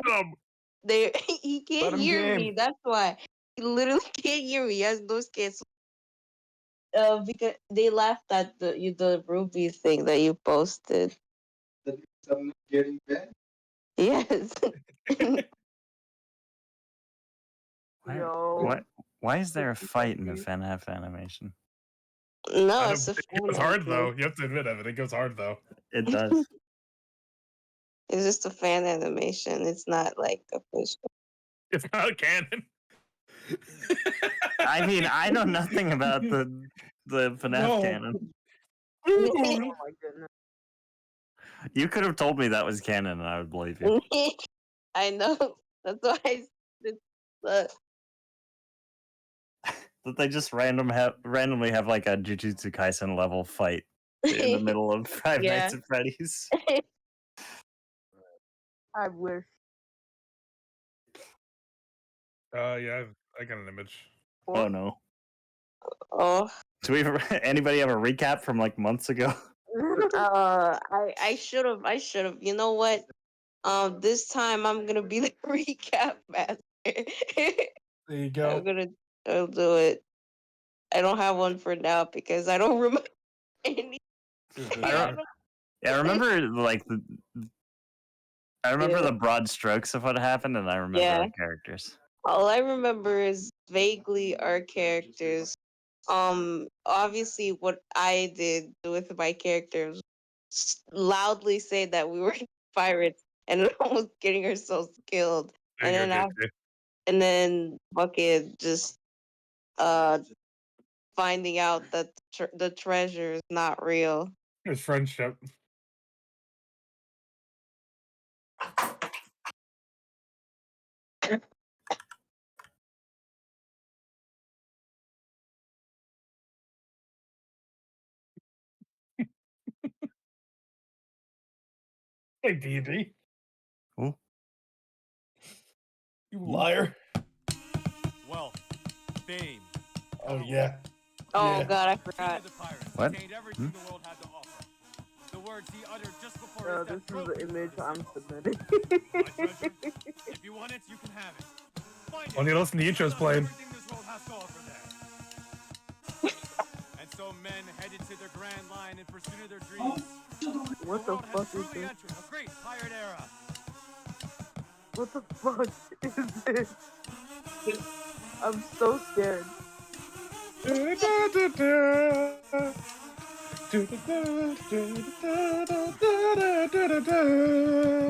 him. He Let can't him hear game. me. That's why he literally can't hear me. He has no skills. Because they laughed at the Ruby thing that you posted. I'm getting bad. Yes. Why is there a fight in the FNF animation? No, it's a It fan goes hard animation. though. You have to admit, Evan. It goes hard though. It does. It's just a fan animation. It's not like official. It's not canon. I mean, I know nothing about the FNAF canon. Oh my goodness. You could have told me that was canon, and I would believe you. I know. That's why I said That they just randomly have like a Jujutsu Kaisen level fight in the middle of Five Yeah. Nights at Freddy's. I wish. Yeah, I got an image. Oh no. Oh. Do we anybody have a recap from like months ago? I should have. You know what? This time I'm gonna be the recap master. There you go. I'll do it. I don't have one for now because I don't remember any. I remember like the broad strokes of what happened, and I remember the characters. All I remember is vaguely our characters. Obviously, what I did with my characters, loudly say that we were pirates and almost getting ourselves killed, and then fucking just finding out that the treasure is not real. It's friendship. Hey, D&D. Ooh. You liar. Wealth, fame. Oh, yeah. Oh, Yeah. God, I forgot. What? Everything the world had to offer. The words he uttered just before This is the image I'm submitting. My treasure. If you want it, you can have it. Find it. Only listen to the intro's playing. Everything this world has to offer there. And so men headed to their grand line in pursuit of their dreams. What the fuck is this? A great pirate era. What the fuck is this? I'm so scared. You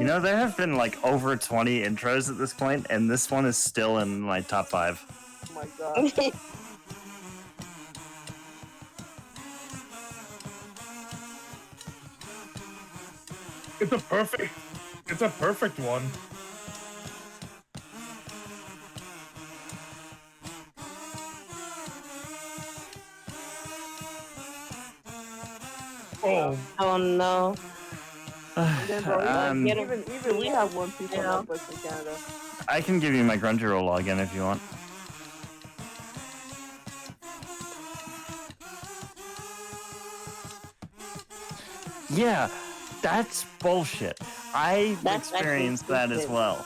know, there have been like over 20 intros at this point, and this one is still in my top 5. Oh my god. It's a perfect one. Oh. Oh no. Even we have One Piece on Netflix in Canada. I can give you my Crunchyroll login if you want. Yeah, that's bullshit. I've experienced that as well.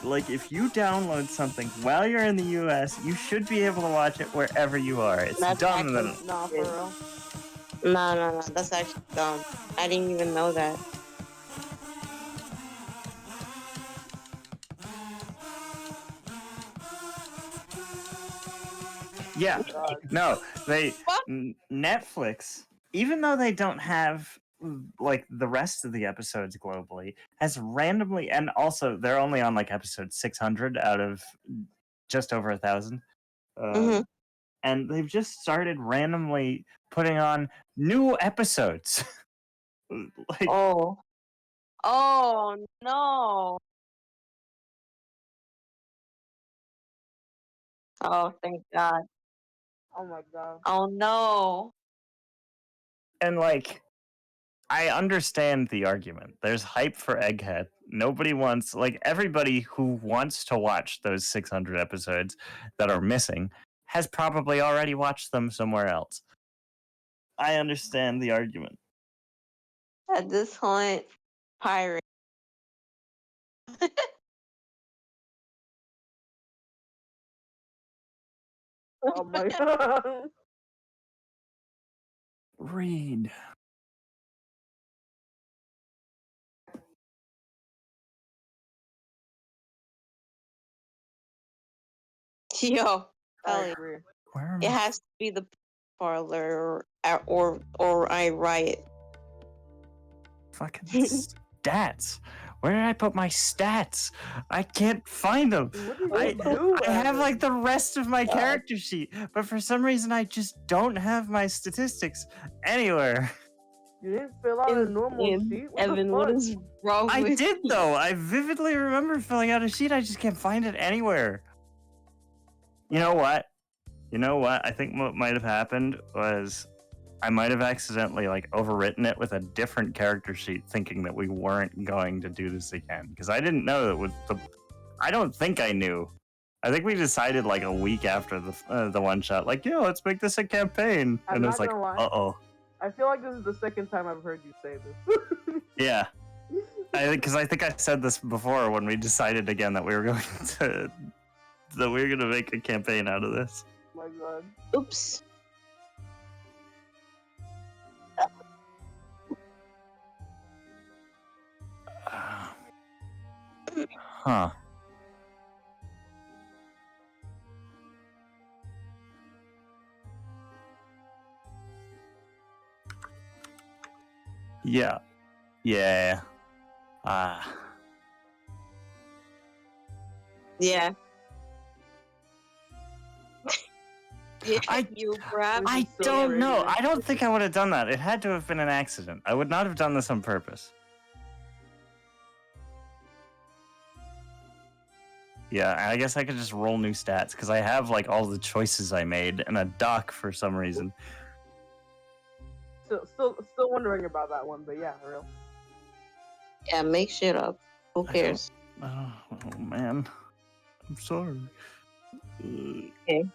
Like, if you download something while you're in the US, you should be able to watch it wherever you are. It's dumb. Nah, for real. No. That's actually dumb. I didn't even know that. Yeah. No, Netflix, even though they don't have like the rest of the episodes globally, has randomly, and also they're only on like episode 600 out of just over 1,000. And they've just started randomly putting on new episodes. Like, oh no. Oh, thank God. Oh my god. Oh no. And like, I understand the argument. There's hype for Egghead. Nobody wants, like, everybody who wants to watch those 600 episodes that are missing has probably already watched them somewhere else. I understand the argument. At this point, pirate. Oh my god. Read. Yo, I hell yeah. agree. Where am It I? has to be the parlor or I riot. Fucking stats. Where did I put my stats? I can't find them. What did I you do? I have Evan? like the rest of my character sheet, but for some reason I just don't have my statistics anywhere. You didn't fill out a normal sheet? What Evan, the what fuck? is wrong I with did you? though. I vividly remember filling out a sheet. I just can't find it anywhere. You know what? You know what? I think what might have happened was I might have accidentally like overwritten it with a different character sheet, thinking that we weren't going to do this again. Because I didn't know that with the. I don't think I knew. I think we decided like a week after the one shot, like, yeah, let's make this a campaign, I'm and it not was like, gonna lie. uh-oh, I feel like this is the second time I've heard you say this. yeah. Because I think I said this before when we decided again that we were going to that we were going to make a campaign out of this. Oh my god. Oops. Huh. Yeah. Yeah. Yeah. Yeah, I- you grabbed I so don't know. irritating. I don't think I would have done that. It had to have been an accident. I would not have done this on purpose. Yeah, I guess I could just roll new stats because I have like all the choices I made and a doc for some reason. Still wondering about that one, but yeah, real. Yeah, make shit up. Who I don't- cares? Oh man, I'm sorry. Okay.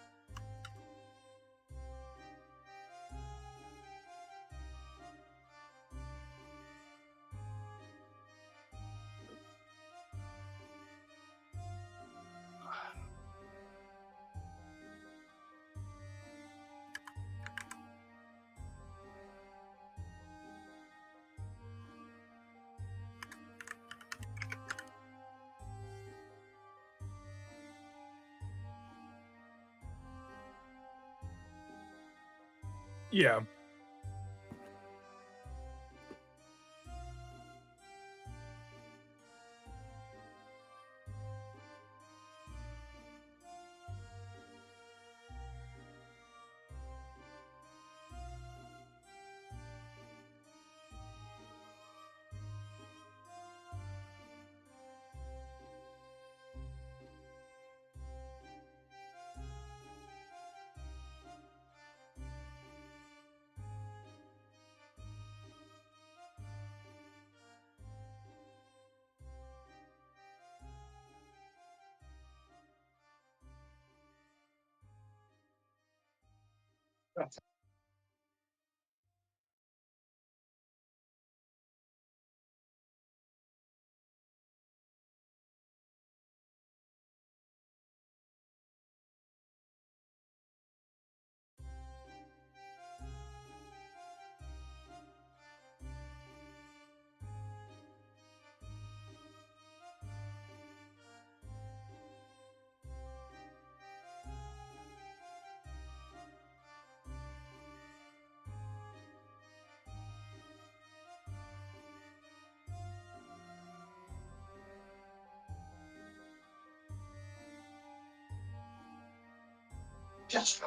Yeah. Just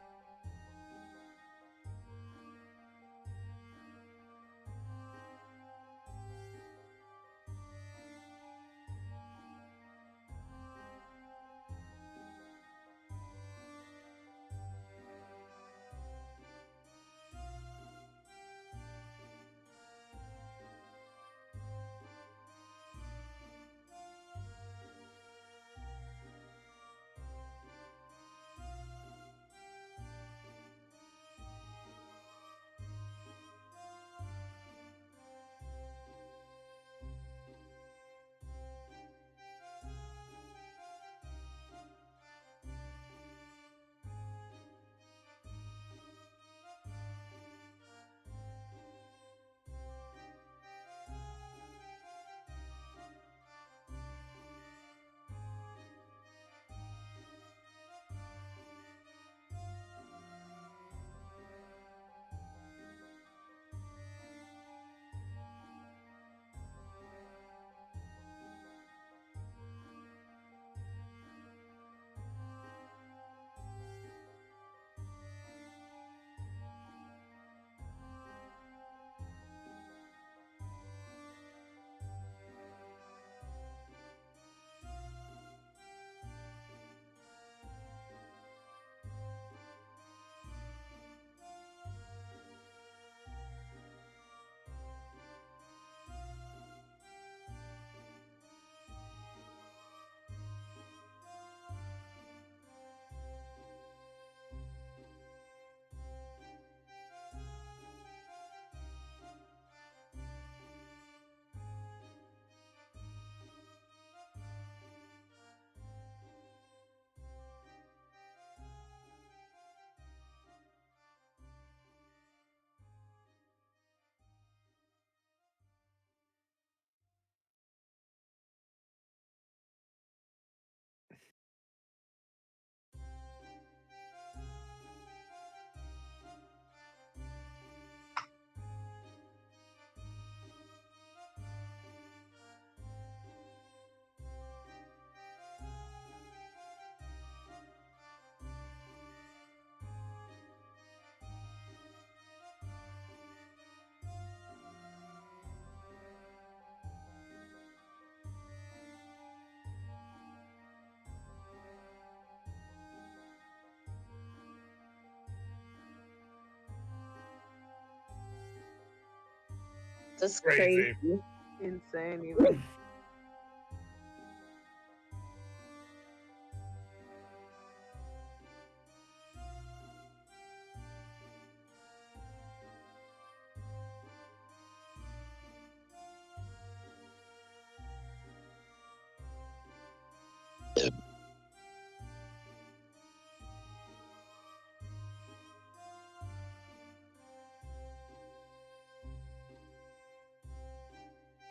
That's Crazy. crazy. Insane, even.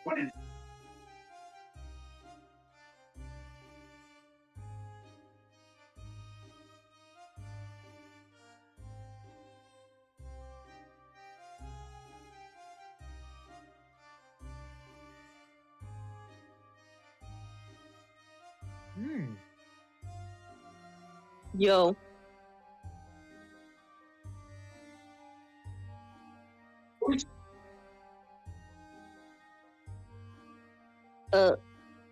What is Hmm. Yo.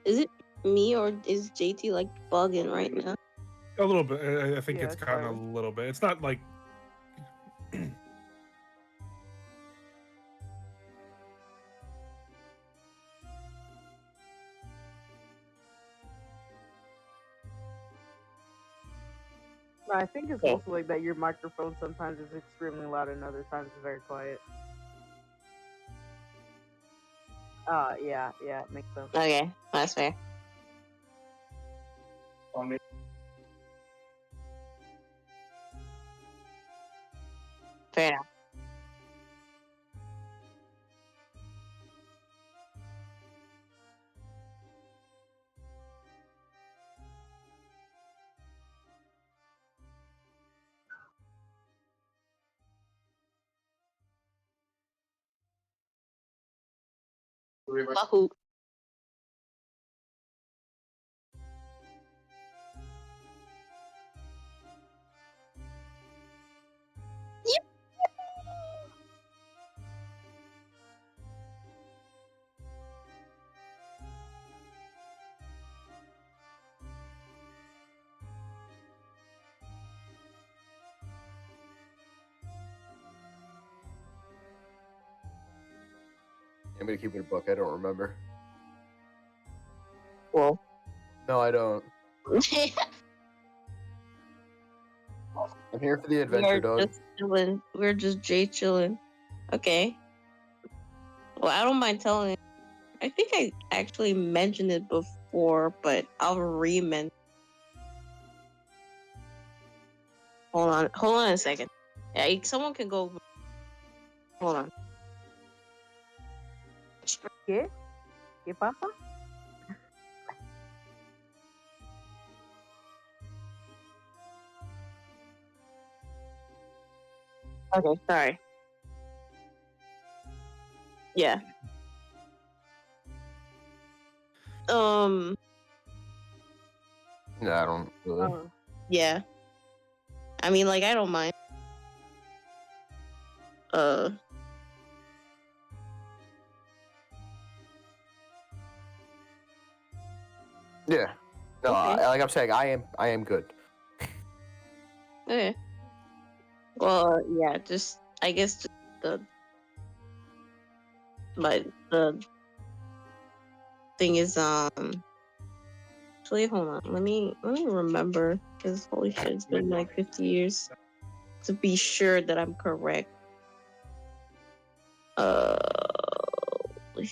Is it me or is JT like bugging right now? A little bit. I think Yeah, it's it's kind of a fine. little bit. It's not like. I think it's Yeah. also like that your microphone sometimes is extremely loud and other times is very quiet. Yeah, makes sense. Okay, that's fair. on it? Fair enough. Wahoo. Yep. I'm gonna keep it a book. I don't remember. Well. No, I don't. I'm here for the adventure, We're dog. just chilling. We're just Jay chilling. Okay. Well, I don't mind telling. I think I actually mentioned it before, but I'll re-mention. Hold on a second. Yeah, someone can go. Hold on. ¿Qué? ¿Qué pasa? Okay, sorry. Yeah. Yeah, I don't really. Yeah. I mean, like, I don't mind. Yeah. No, Okay. like I'm saying, I am good. Okay. Well, yeah, just I guess just the the thing is actually hold on, let me remember because holy shit, it's been like 50 years to be sure that I'm correct. Uh, I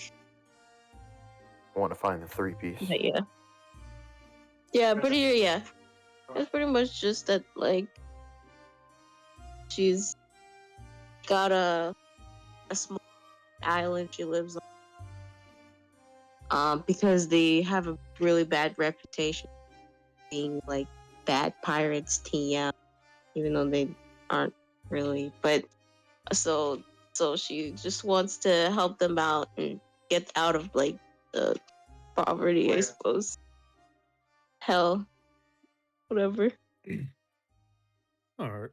want to find the 3-piece. but yeah, yeah. It's pretty much just that like she's got a small island she lives on. Because they have a really bad reputation being like bad pirates TM, even though they aren't really. But so she just wants to help them out and get out of like the poverty, I suppose. Hell, whatever. All right.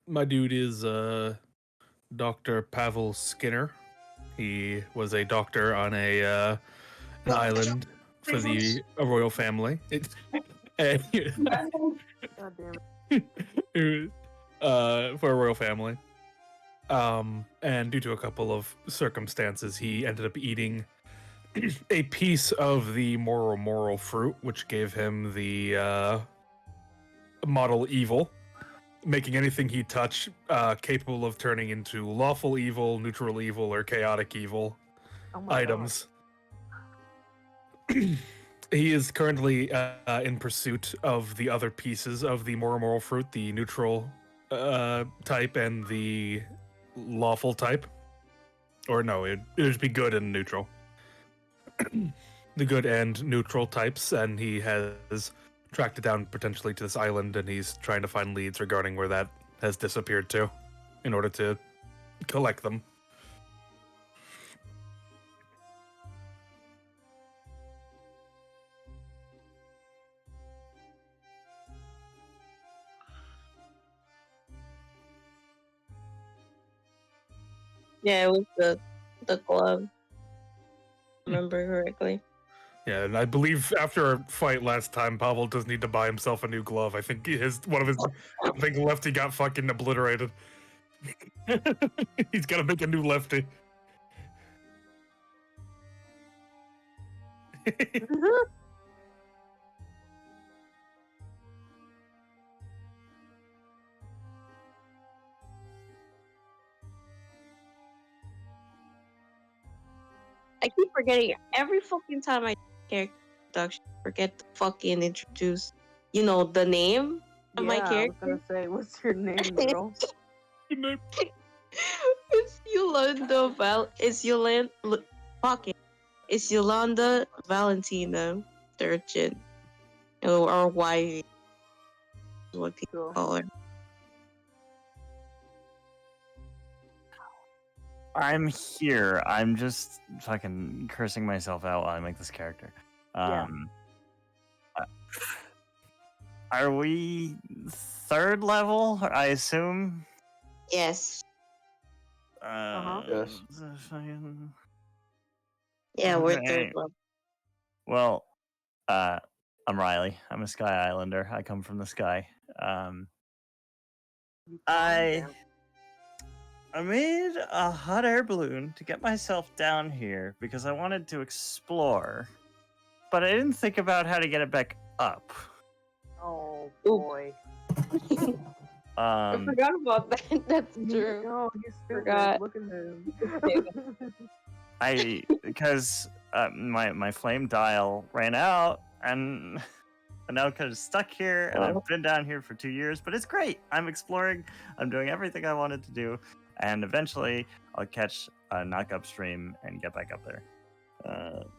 My dude is Dr. Pavel Skinner. He was a doctor on an island for the royal family. God damn it. for a royal family. And due to a couple of circumstances, he ended up eating a piece of the moral fruit, which gave him the model evil, making anything he touched capable of turning into lawful evil, neutral evil, or chaotic evil Oh my items. He is currently in pursuit of the other pieces of the moral fruit, the neutral type and the lawful type. Or no, it'd just be good and neutral. The good and neutral types, and he has tracked it down potentially to this island, and he's trying to find leads regarding where that has disappeared to in order to collect them. Yeah, it was the glove. Remember correctly. Yeah, and I believe after our fight last time, Pavel does need to buy himself a new glove. I think one of his lefty got fucking obliterated. He's got to make a new lefty. god. I keep forgetting every fucking time I character introduction. Forget to fucking introduce, the name of my Yeah, I was character. gonna say, what's your name, girl? It's Yolanda It's It's Yolanda Valentina Durchin, or Y, is what people Cool. call her. I'm here. I'm just fucking cursing myself out while I make this character. Yeah. Uh, Are we third level? I assume. Yes. Yes. Fucking- Yeah, we're third Okay. level. Well, I'm Riley. I'm a Sky Islander. I come from the sky. You calm I down. I made a hot air balloon to get myself down here because I wanted to explore, but I didn't think about how to get it back up. Oh Ooh. boy. I forgot about that. That's true. No, he's stupid. Forgot. Look at him. Because my flame dial ran out and I'm now kind of stuck here, and I've been down here for 2 years, but it's great. I'm exploring. I'm doing everything I wanted to do, and eventually I'll catch a knock upstream and get back up there.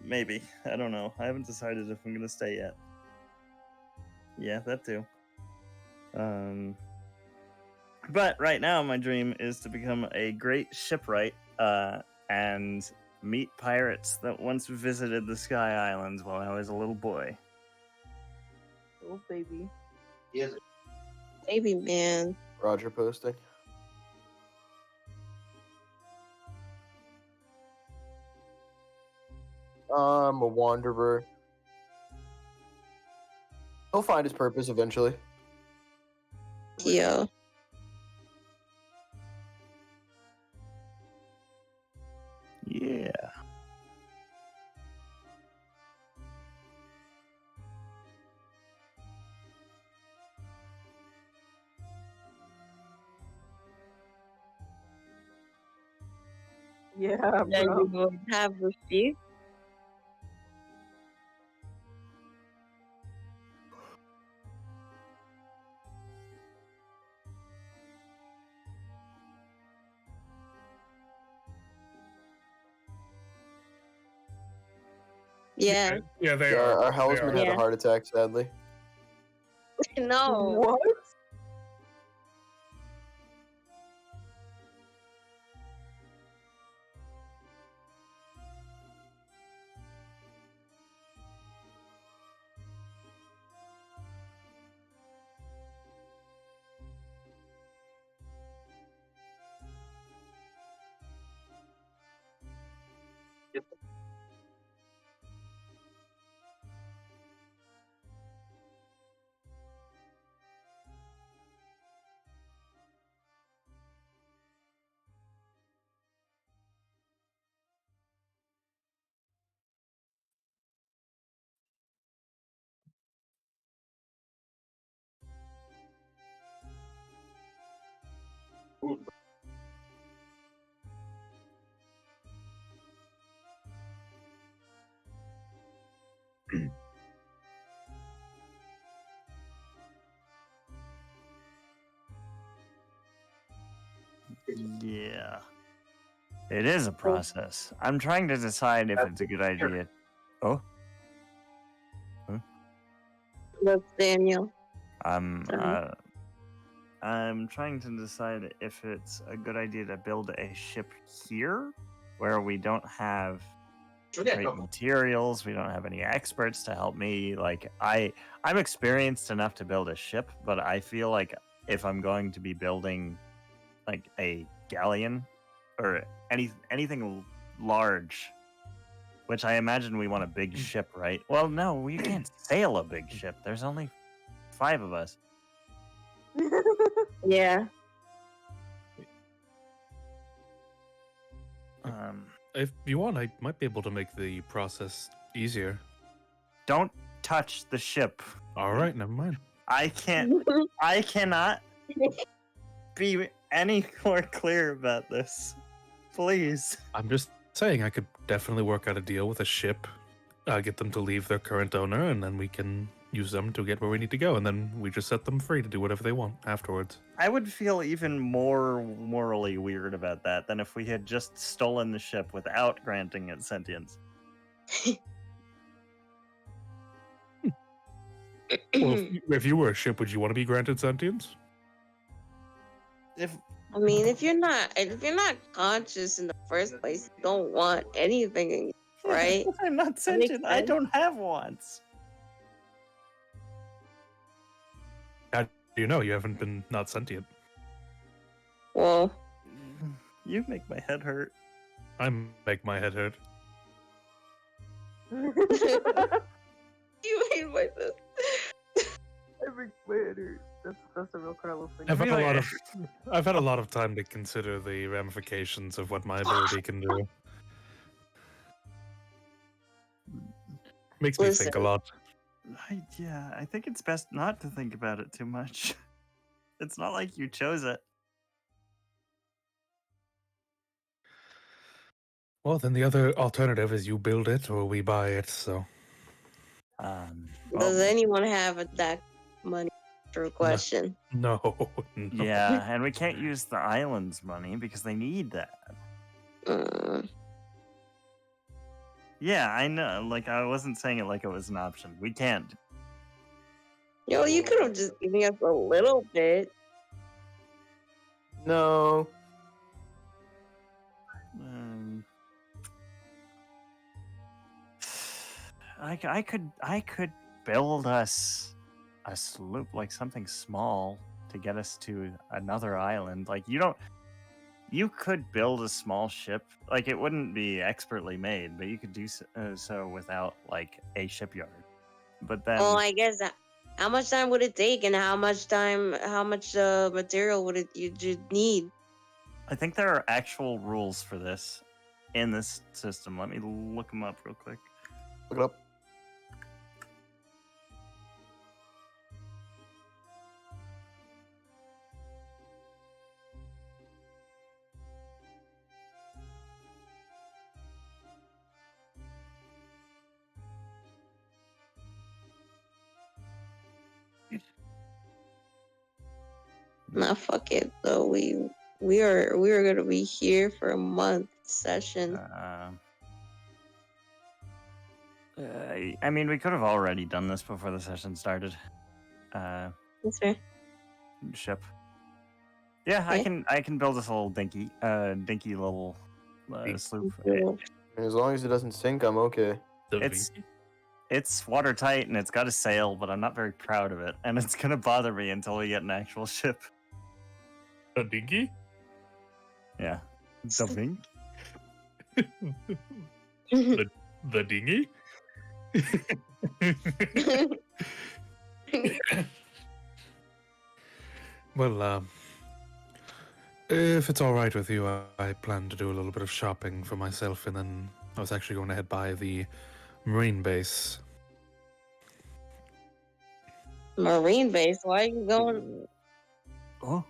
Maybe. I don't know. I haven't decided if I'm gonna stay yet. Yeah, that too. But right now my dream is to become a great shipwright and meet pirates that once visited the Sky Islands while I was a little boy. Oh baby. Yes. Baby man. Roger posting. I'm a wanderer. He'll find his purpose eventually. Yeah. Yeah. Yeah, Then bro. you would have the feet. Yeah. Yeah, they Yeah, are. our They helmsman are. had Yeah. a heart attack, sadly. No. What? Yeah. It is a process. I'm trying to decide if it's a good idea. Oh, That's Daniel. I'm Sorry. I'm trying to decide if it's a good idea to build a ship here where we don't have great materials, we don't have any experts to help me. Like I'm experienced enough to build a ship, but I feel like if I'm going to be building like a galleon or anything large, which I imagine we want a big ship, right? Well, no, we can't sail a big ship. There's only 5 of us. Yeah. If you want, I might be able to make the process easier. Don't touch the ship. All right, never mind. I cannot be any more clear about this. Please. I'm just saying I could definitely work out a deal with a ship, get them to leave their current owner, and then we can use them to get where we need to go, and then we just set them free to do whatever they want afterwards. I would feel even more morally weird about that than if we had just stolen the ship without granting it sentience. Well, if you were a ship, would you want to be granted sentience? If I mean, if you're not conscious in the first place, you don't want anything, right? I'm not That makes sentient, I sense. don't have wants. How do you know you haven't been not sentient? Well, You make my head hurt. I make my head hurt. you mean by this? Every player. That's a real Carlos thing. I've had Really? I've had a lot of time to consider the ramifications of what my ability can do. Makes me think a Listen. lot. I think it's best not to think about it too much. It's not like you chose it. Well, then the other alternative is you build it or we buy it. So Does anyone have that money? True question. no. yeah, and we can't use the island's money because they need that. Mm. Yeah, I know. Like, I wasn't saying it like it was an option. We can't. Yo, you could have just given us a little bit. No. I could build us a sloop, like something small, to get us to another island. Like you could build a small ship. Like it wouldn't be expertly made, but you could do so without like a shipyard. But then Well, I guess how much time would it take, and how much material would you need? I think there are actual rules for this in this system. Let me look them up real quick. Look it up. Nah, fuck it. Though we are gonna be here for a month session. I mean, we could have already done this before the session started. That's fair. Ship. Yeah, Okay. I can build this little dinky little sloop. Cool. As long as it doesn't sink, I'm okay. It's watertight and it's got a sail, but I'm not very proud of it, and it's gonna bother me until we get an actual ship. A dinghy? Yeah. Something. The dinghy? Well, if it's all right with you, I plan to do a little bit of shopping for myself, and then I was actually going to head by the marine base. Marine base. Why are you going? Oh.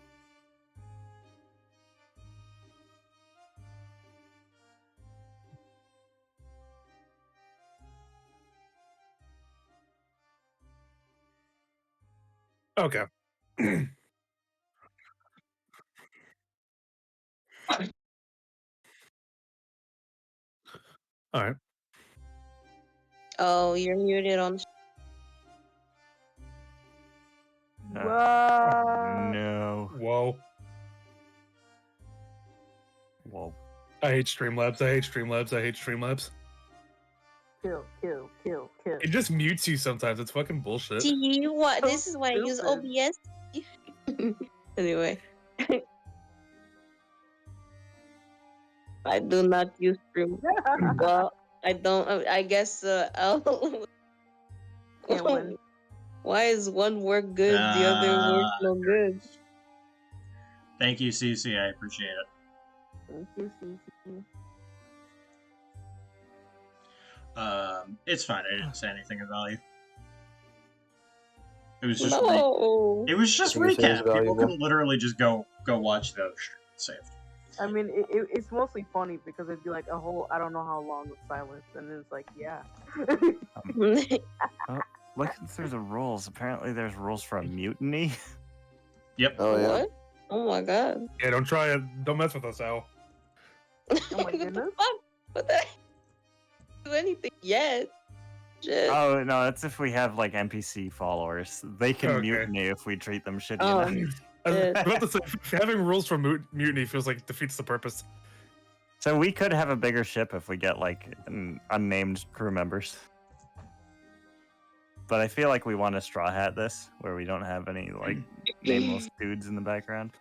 Okay. All right. Oh, you're muted on. Uh, What? no. Whoa. Whoa. I hate Streamlabs. I hate Streamlabs. I hate Streamlabs. Kill, kill, kill, kill. It just mutes you sometimes. It's fucking bullshit. See what? So This is why I use stupid. OBS. Anyway, I do not use Stream. Well, I don't. I guess. I'll. Can't win. Why is one work good, the other work no good? Thank you, CC. I appreciate it. Thank you, CC. It's fine. I didn't say anything of value. It was just No. it was just I think it says recap. People valuable. can literally just go watch the other stream. It's saved. I mean, it's mostly funny because it'd be like a whole I don't know how long of silence, and then it's like, yeah. Looking through the rules, apparently there's rules for a mutiny. Yep. Oh yeah. What? Oh my god. Yeah, don't try it. Don't mess with us, Al. Oh my What the goodness. fuck? What the? Do anything yet? Shit. Oh no, that's if we have like NPC followers. They can Okay. mutiny if we treat them shitty Oh. enough. I was Yeah. about to say, having rules for mutiny feels like it defeats the purpose. So we could have a bigger ship if we get like unnamed crew members. But I feel like we want to straw hat this, where we don't have any like nameless dudes in the background.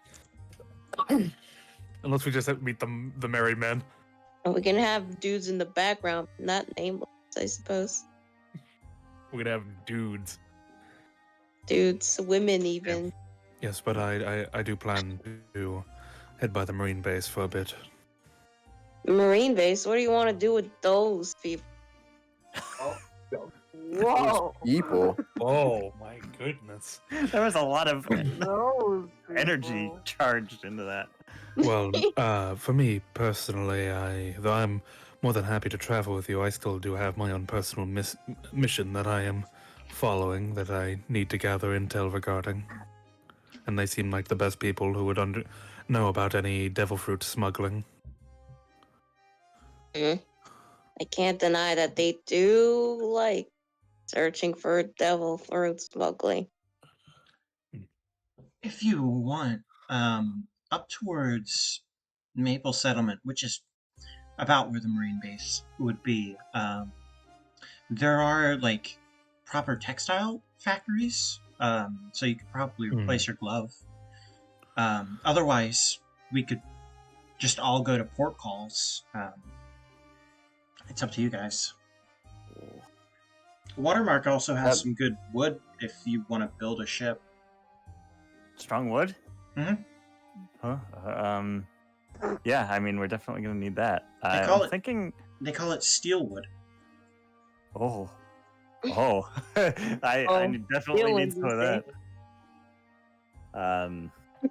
Unless we just meet the married men. We can have dudes in the background, not nameless, I suppose. We're gonna have dudes. Dudes, women, even. Yes, but I do plan to head by the marine base for a bit. Marine base. What do you want to do with those people? Whoa. People. Oh my goodness. There was a lot of Those energy people. charged into that. Well, for me personally, though I'm more than happy to travel with you, I still do have my own personal mission that I am following that I need to gather intel regarding. And they seem like the best people who would know about any devil fruit smuggling. I can't deny that they do like searching for devil fruit smuggling. If you want, up towards Maple Settlement, which is about where the Marine base would be, there are like proper textile factories, so you could probably replace your glove. Otherwise, we could just all go to port calls. It's up to you guys. Watermark also has some good wood if you want to build a ship. Strong wood? Mhm. Huh? Yeah, I mean, we're definitely going to need that. call I'm it- thinking... They call it steel wood. Oh. Oh. I definitely need some of that.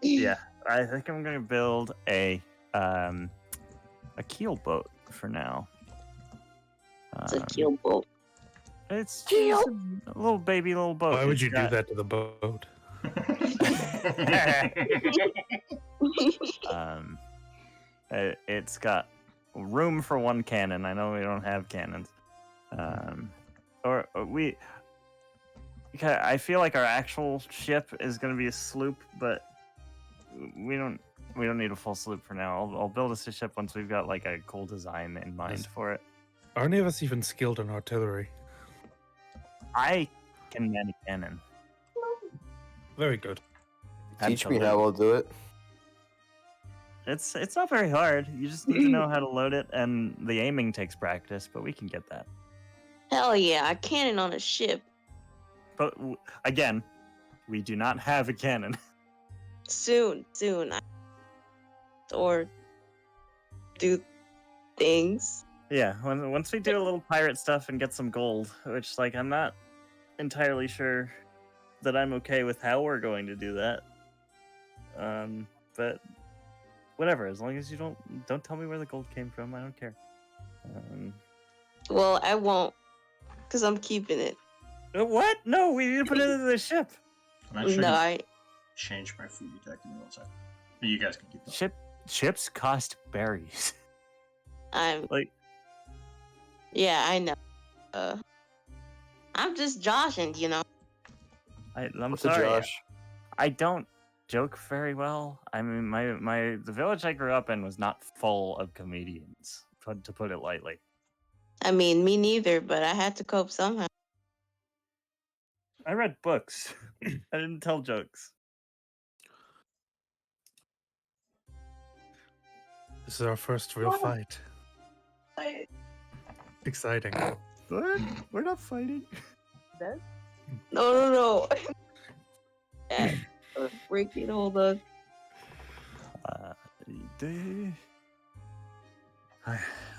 Yeah, I think I'm going to build a keel boat for now. It's a keel boat. It's just a little baby little boat. Why would It's you do got- that to the boat? It's got room for one cannon. I know we don't have cannons. I feel like our actual ship is going to be a sloop, but we don't need a full sloop for now. I'll build us a ship once we've got like a cool design in mind for it. Are any of us even skilled in artillery? I can man a cannon. Very good. Teach me how I'll do it. It's not very hard. You just need to know how to load it, and the aiming takes practice, but we can get that. Hell yeah, a cannon on a ship. But again, we do not have a cannon. Soon. Or do things. Yeah, once we do a little pirate stuff and get some gold, which like I'm not entirely sure that I'm okay with how we're going to do that. But whatever, as long as you don't tell me where the gold came from, I don't care. Well, I won't, because I'm keeping it. What? No, we need to put it into the ship. I'm actually No, gonna change my food tech in one second. You guys can keep going. Chips cost berries. I'm. Like, Yeah, I know. I'm just joshing, you know. I'm What's a sorry. Josh? I don't joke very well. I mean, the village I grew up in was not full of comedians, to put it lightly. I mean, me neither, but I had to cope somehow. I read books. I didn't tell jokes. This is our first real fight. Exciting. What? We're not fighting. That? No. Yeah, freaking hold on.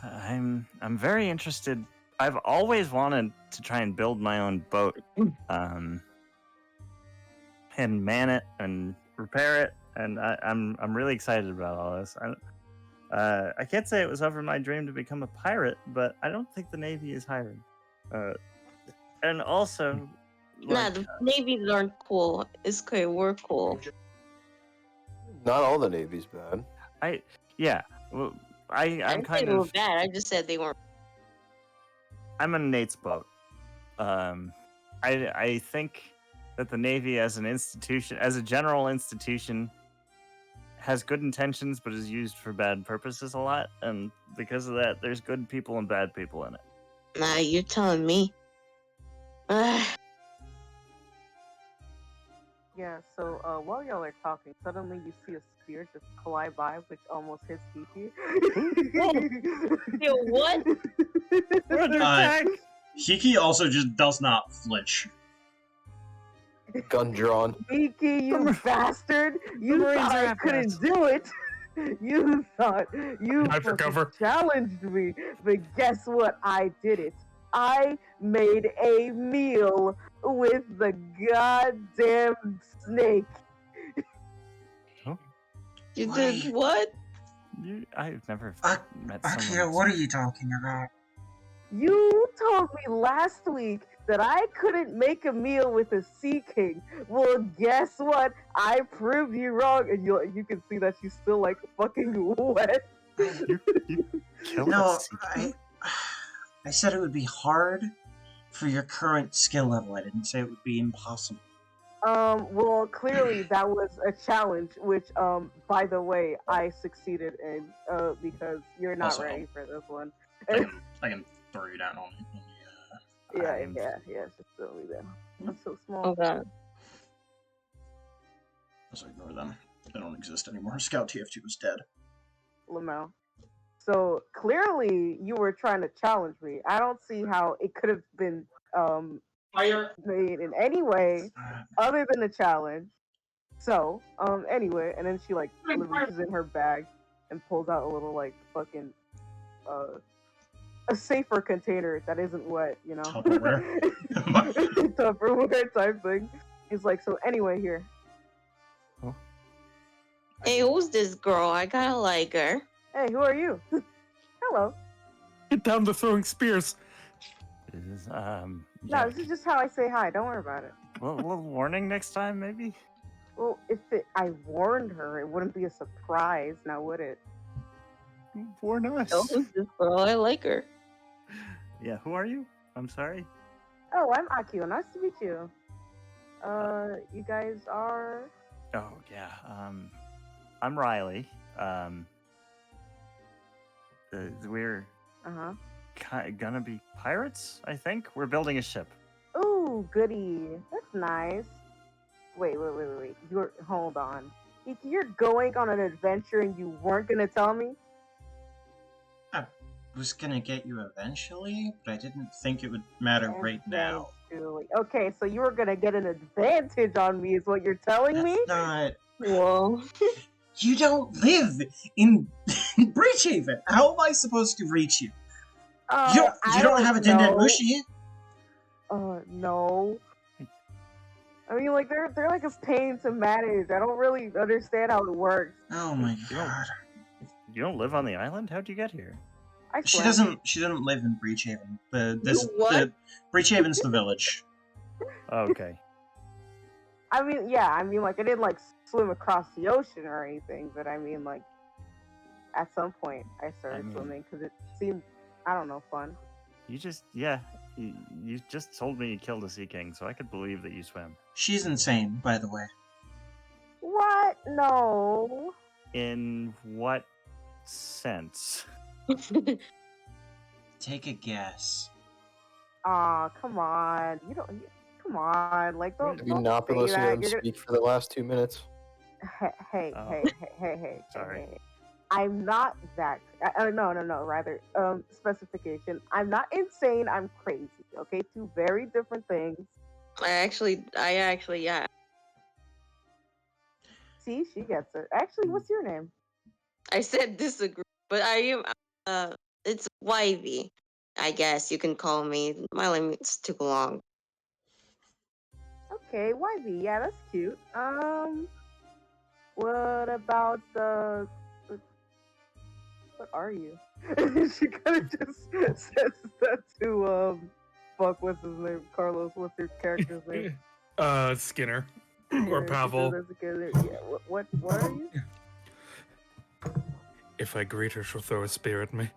I'm very interested. I've always wanted to try and build my own boat, and man it and repair it, and I'm really excited about all this. I can't say it was ever my dream to become a pirate, but I don't think the Navy is hiring. And also, Nah, the navies aren't cool. It's okay, we're cool. Not all the Navy's bad. I'm I didn't say they were bad. I just said they weren't. I'm in Nate's boat. I think that the Navy as an institution, as a general institution, has good intentions but is used for bad purposes a lot, and because of that, there's good people and bad people in it. Nah, you're telling me. Yeah, so while y'all are talking, suddenly you see a spear just collide by, which almost hits Kiki. Yo, what? We're under attack! Hiki also just does not flinch. Gun drawn. Kiki, you bastard! You Marines thought are I couldn't half-assed. do it! You thought you Dive for fucking cover. challenged me, but guess what? I did it. I made a meal with the goddamn snake. You Why? did what? I've never met Akira, someone. what are you talking about? You told me last week that I couldn't make a meal with a sea king. Well, guess what? I proved you wrong, and you can see that she's still like fucking wet. You killed No, a sea king? I said it would be hard for your current skill level. I didn't say it would be impossible. Well, clearly that was a challenge, which, by the way, I succeeded in, because you're not Also, ready for this one. I can throw you down on Yeah, I'm- it's just silly then. I'm so small. Oh god. Just ignore them. They don't exist anymore. Scout TF2 is dead. Lamau. So clearly you were trying to challenge me. I don't see how it could have been made in any way other than a challenge. So, anyway, and then she like reaches in her bag and pulls out a little like fucking a safer container that isn't wet, you know. Tupperware? Tupperware type thing. He's like, so anyway, here. Hey, who's this girl? I kinda like her. Hey, who are you? Hello. Get down to throwing spears. This is, No, yeah. this is just how I say hi. Don't worry about it. Well, warning next time, maybe? Well, if I warned her, it wouldn't be a surprise, now would it? Warn us. Oh, who's this girl? I like her. Yeah, who are you? I'm sorry. Oh, I'm Akio. Nice to meet you. You guys are... Oh, yeah. I'm Riley. We're Uh-huh. gonna be pirates, I think. We're building a ship. Ooh, goody. That's nice. Wait. Hold on. Iki, you're going on an adventure and you weren't gonna tell me? I was gonna get you eventually, but I didn't think it would matter right now. Eventually. Okay, so you were gonna get an advantage on me is what you're telling me? That's not... Whoa. You don't live in Breachhaven. How am I supposed to reach you? You I don't have a Denden know. Mushi? No. I mean, like, they're like a pain to manage. I don't really understand how it works. Oh my You don't- god. You don't live on the island? How'd you get here? I She swear. doesn't live in Breachhaven. what? Breachhaven's the village. Okay. I mean, yeah, I mean, like, I didn't like swim across the ocean or anything, but I mean, like, at some point I started swimming because it seemed, I don't know, fun. You just you just told me you killed a sea king, so I could believe that you swim. She's insane, by the way. What? No. In what sense? Take a guess. Aw, come on. You don't. Come on. Like, don't. Have you don't not been say listening to that. them You're speak for the last 2 minutes? Hey, Oh. hey. Sorry. Hey. I'm not that. No. Rather, specification. I'm not insane. I'm crazy. Okay, two very different things. I actually, yeah. See, she gets it. Actually, what's your name? I said disagree, but I am. It's Wivy. I guess you can call me. My name's too long. Okay, YB. Yeah, that's cute. What about the what are you? She kind of just says that to fuck, what's his name? Carlos, what's your character's name? Skinner Yeah, or she Pavel. says that's good. Yeah, what are you? If I greet her, she'll throw a spear at me.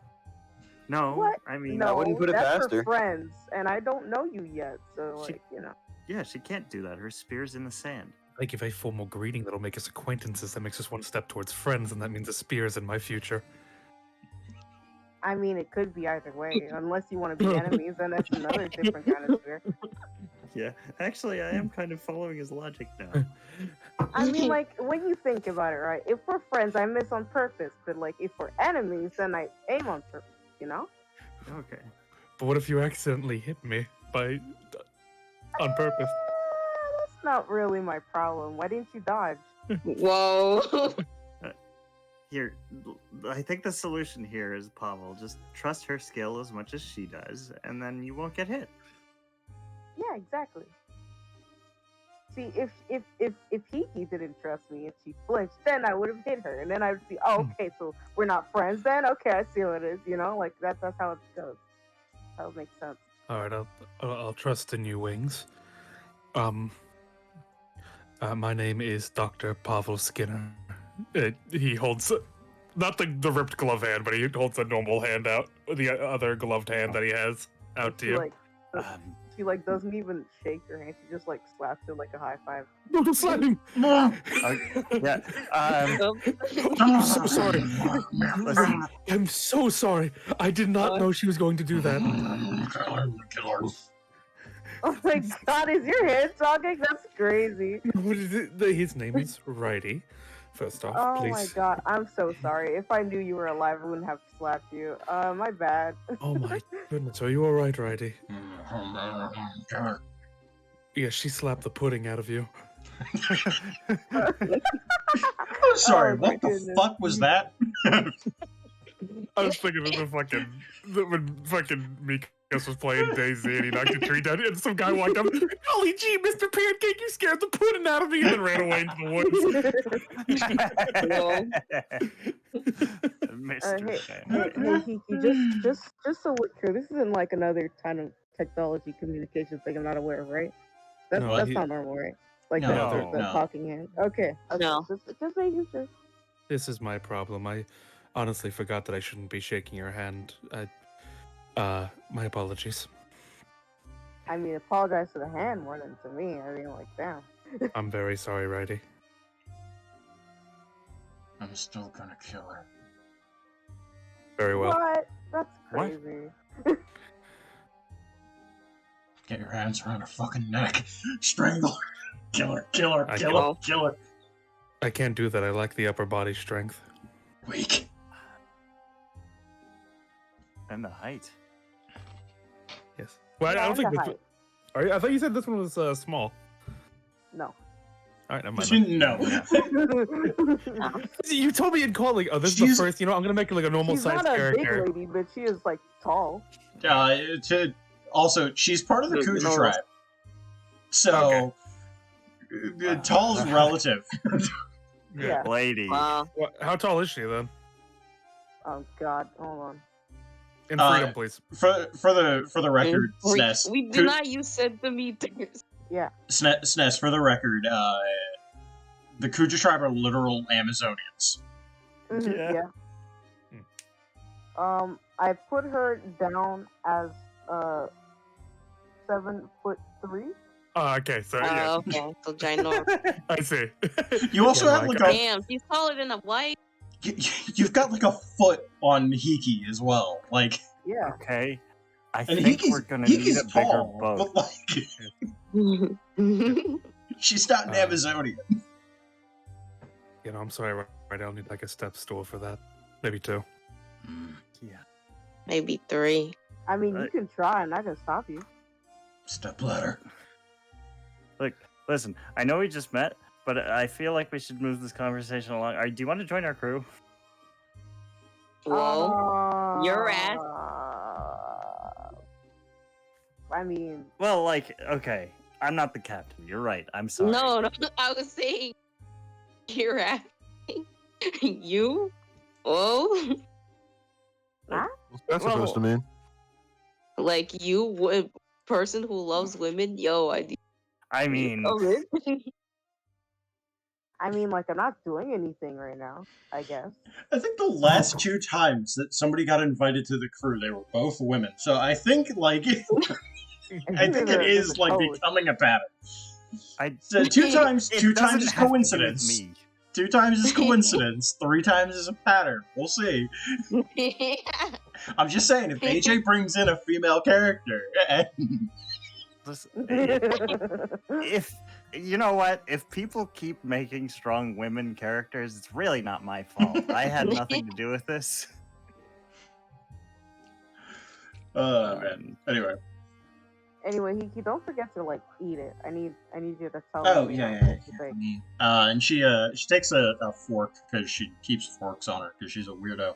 No, What? I mean, No, wouldn't put it that's past for her. friends, and I don't know you yet, so She- like, you know. yeah, she can't do that. Her spear's in the sand. I give a formal greeting that'll make us acquaintances. That makes us one step towards friends, and that means a spear is in my future. I mean, it could be either way, unless you want to be enemies, then that's another different kind of spear. Yeah, actually, I am kind of following his logic now. I mean, like, when you think about it, right? If we're friends, I miss on purpose. But, like, if we're enemies, then I aim on purpose, you know? Okay. But what if you accidentally hit me on purpose? That's not really my problem. Why didn't you dodge? Whoa. Here, I think the solution here is, Pavel, just trust her skill as much as she does, and then you won't get hit. Yeah, exactly. See, if Hiki didn't trust me and she flinched, then I would have hit her, and then I'd see, oh, okay, so we're not friends then? Okay, I see what it is, you know? Like, that's how it goes. That would make sense. All right, I'll trust in you, Wings. My name is Dr. Pavel Skinner. He holds not the ripped glove hand, but he holds a normal hand out, the other gloved hand that he has out to She, you. like, she, like, doesn't even shake her hand. She just, like, slaps her like a high five. No, don't slap him! Yeah. I'm so sorry. Listen, I'm so sorry. I did not know she was going to do that. Oh my god, is your hand talking? That's crazy. What is it? His name is Righty. First off, Oh please. my god, I'm so sorry. If I knew you were alive, I wouldn't have slapped you. My bad. Oh my goodness, are you alright, Righty? Yeah, she slapped the pudding out of you. I'm sorry, Oh, my what the goodness. fuck was that? I was thinking of when fucking Mikos was playing Daisy and he knocked a tree down and some guy walked up, golly gee, Mr. Pancake, you scared the pudding out of me, and then ran away into the woods. Mr. Hey, Fan. Hiki, just so we're clear, this isn't like another kind of technology communication thing I'm not aware of, right? That's No, that's he- not normal, right? Like No, the no. talking hand. Okay. No. Just making sure. This is my problem. I honestly forgot that I shouldn't be shaking your hand. My apologies. I mean, apologize to the hand more than to me. I mean, like, damn. I'm very sorry, Righty. I'm still gonna kill her. Very well. What? That's What? crazy. Get your hands around her fucking neck. Strangle her. Kill her, kill her, I kill her, know. kill her. I can't do that. I lack the upper body strength. Weak. And the height. Yes. Well, I don't Yeah, think and this. the I thought you said this one was small. No. All right, never mind. No. You told me in calling. Oh, this is She's- the first. You know, I'm gonna make her like a normal She's sized not a character. big lady, but she is like tall. Also, she's part of the Good Kuja lord. tribe. So, tall's relative. Yeah. Lady. Wow. How tall is she then? Oh God, hold on. In freedom, please. For the record, Sness, We do not use centimeters. Yeah. SNES, for the record, the Kuja tribe are literal Amazonians. Mhm, Yeah. yeah. I put her down as 7'3". Okay, so yeah, Okay, so ginormous. I see. You also Yeah, have like, like a Damn, she's taller than a white. you've got like a foot on Hiki as well. Like, Yeah. Okay. I and think we're gonna need Hiki's a bigger tall, boat. but like she's not an Amazonian. you know, I'm sorry, right? I'll need like a step stool for that. Maybe 2. Yeah. Maybe 3. I mean, you can try, and I can stop you. Step ladder. Look, listen, I know we just met, but I feel like we should move this conversation along. Do you want to join our crew? Whoa. Your ass. I mean, Well, like, okay, I'm not the captain. You're right. I'm sorry. No, I was saying your ass. You? Whoa. What's that Well- supposed to mean? Like you, person who loves women? Yo, I do. I mean, I mean, like, I'm not doing anything right now, I guess. I think the last 2 times that somebody got invited to the crew, they were both women. So I think like I think it is like becoming a pattern. So 2 times, it 2 doesn't times is have to do with coincidence. me. 2 times is coincidence. 3 times is a pattern. We'll see. I'm just saying, if AJ brings in a female character, Listen, if you know what, if people keep making strong women characters, it's really not my fault. I had nothing to do with this. man. Anyway. Anyway, Hiki, don't forget to like eat it. I need you to tell Oh me. yeah. what you think. And she takes a fork because she keeps forks on her because she's a weirdo.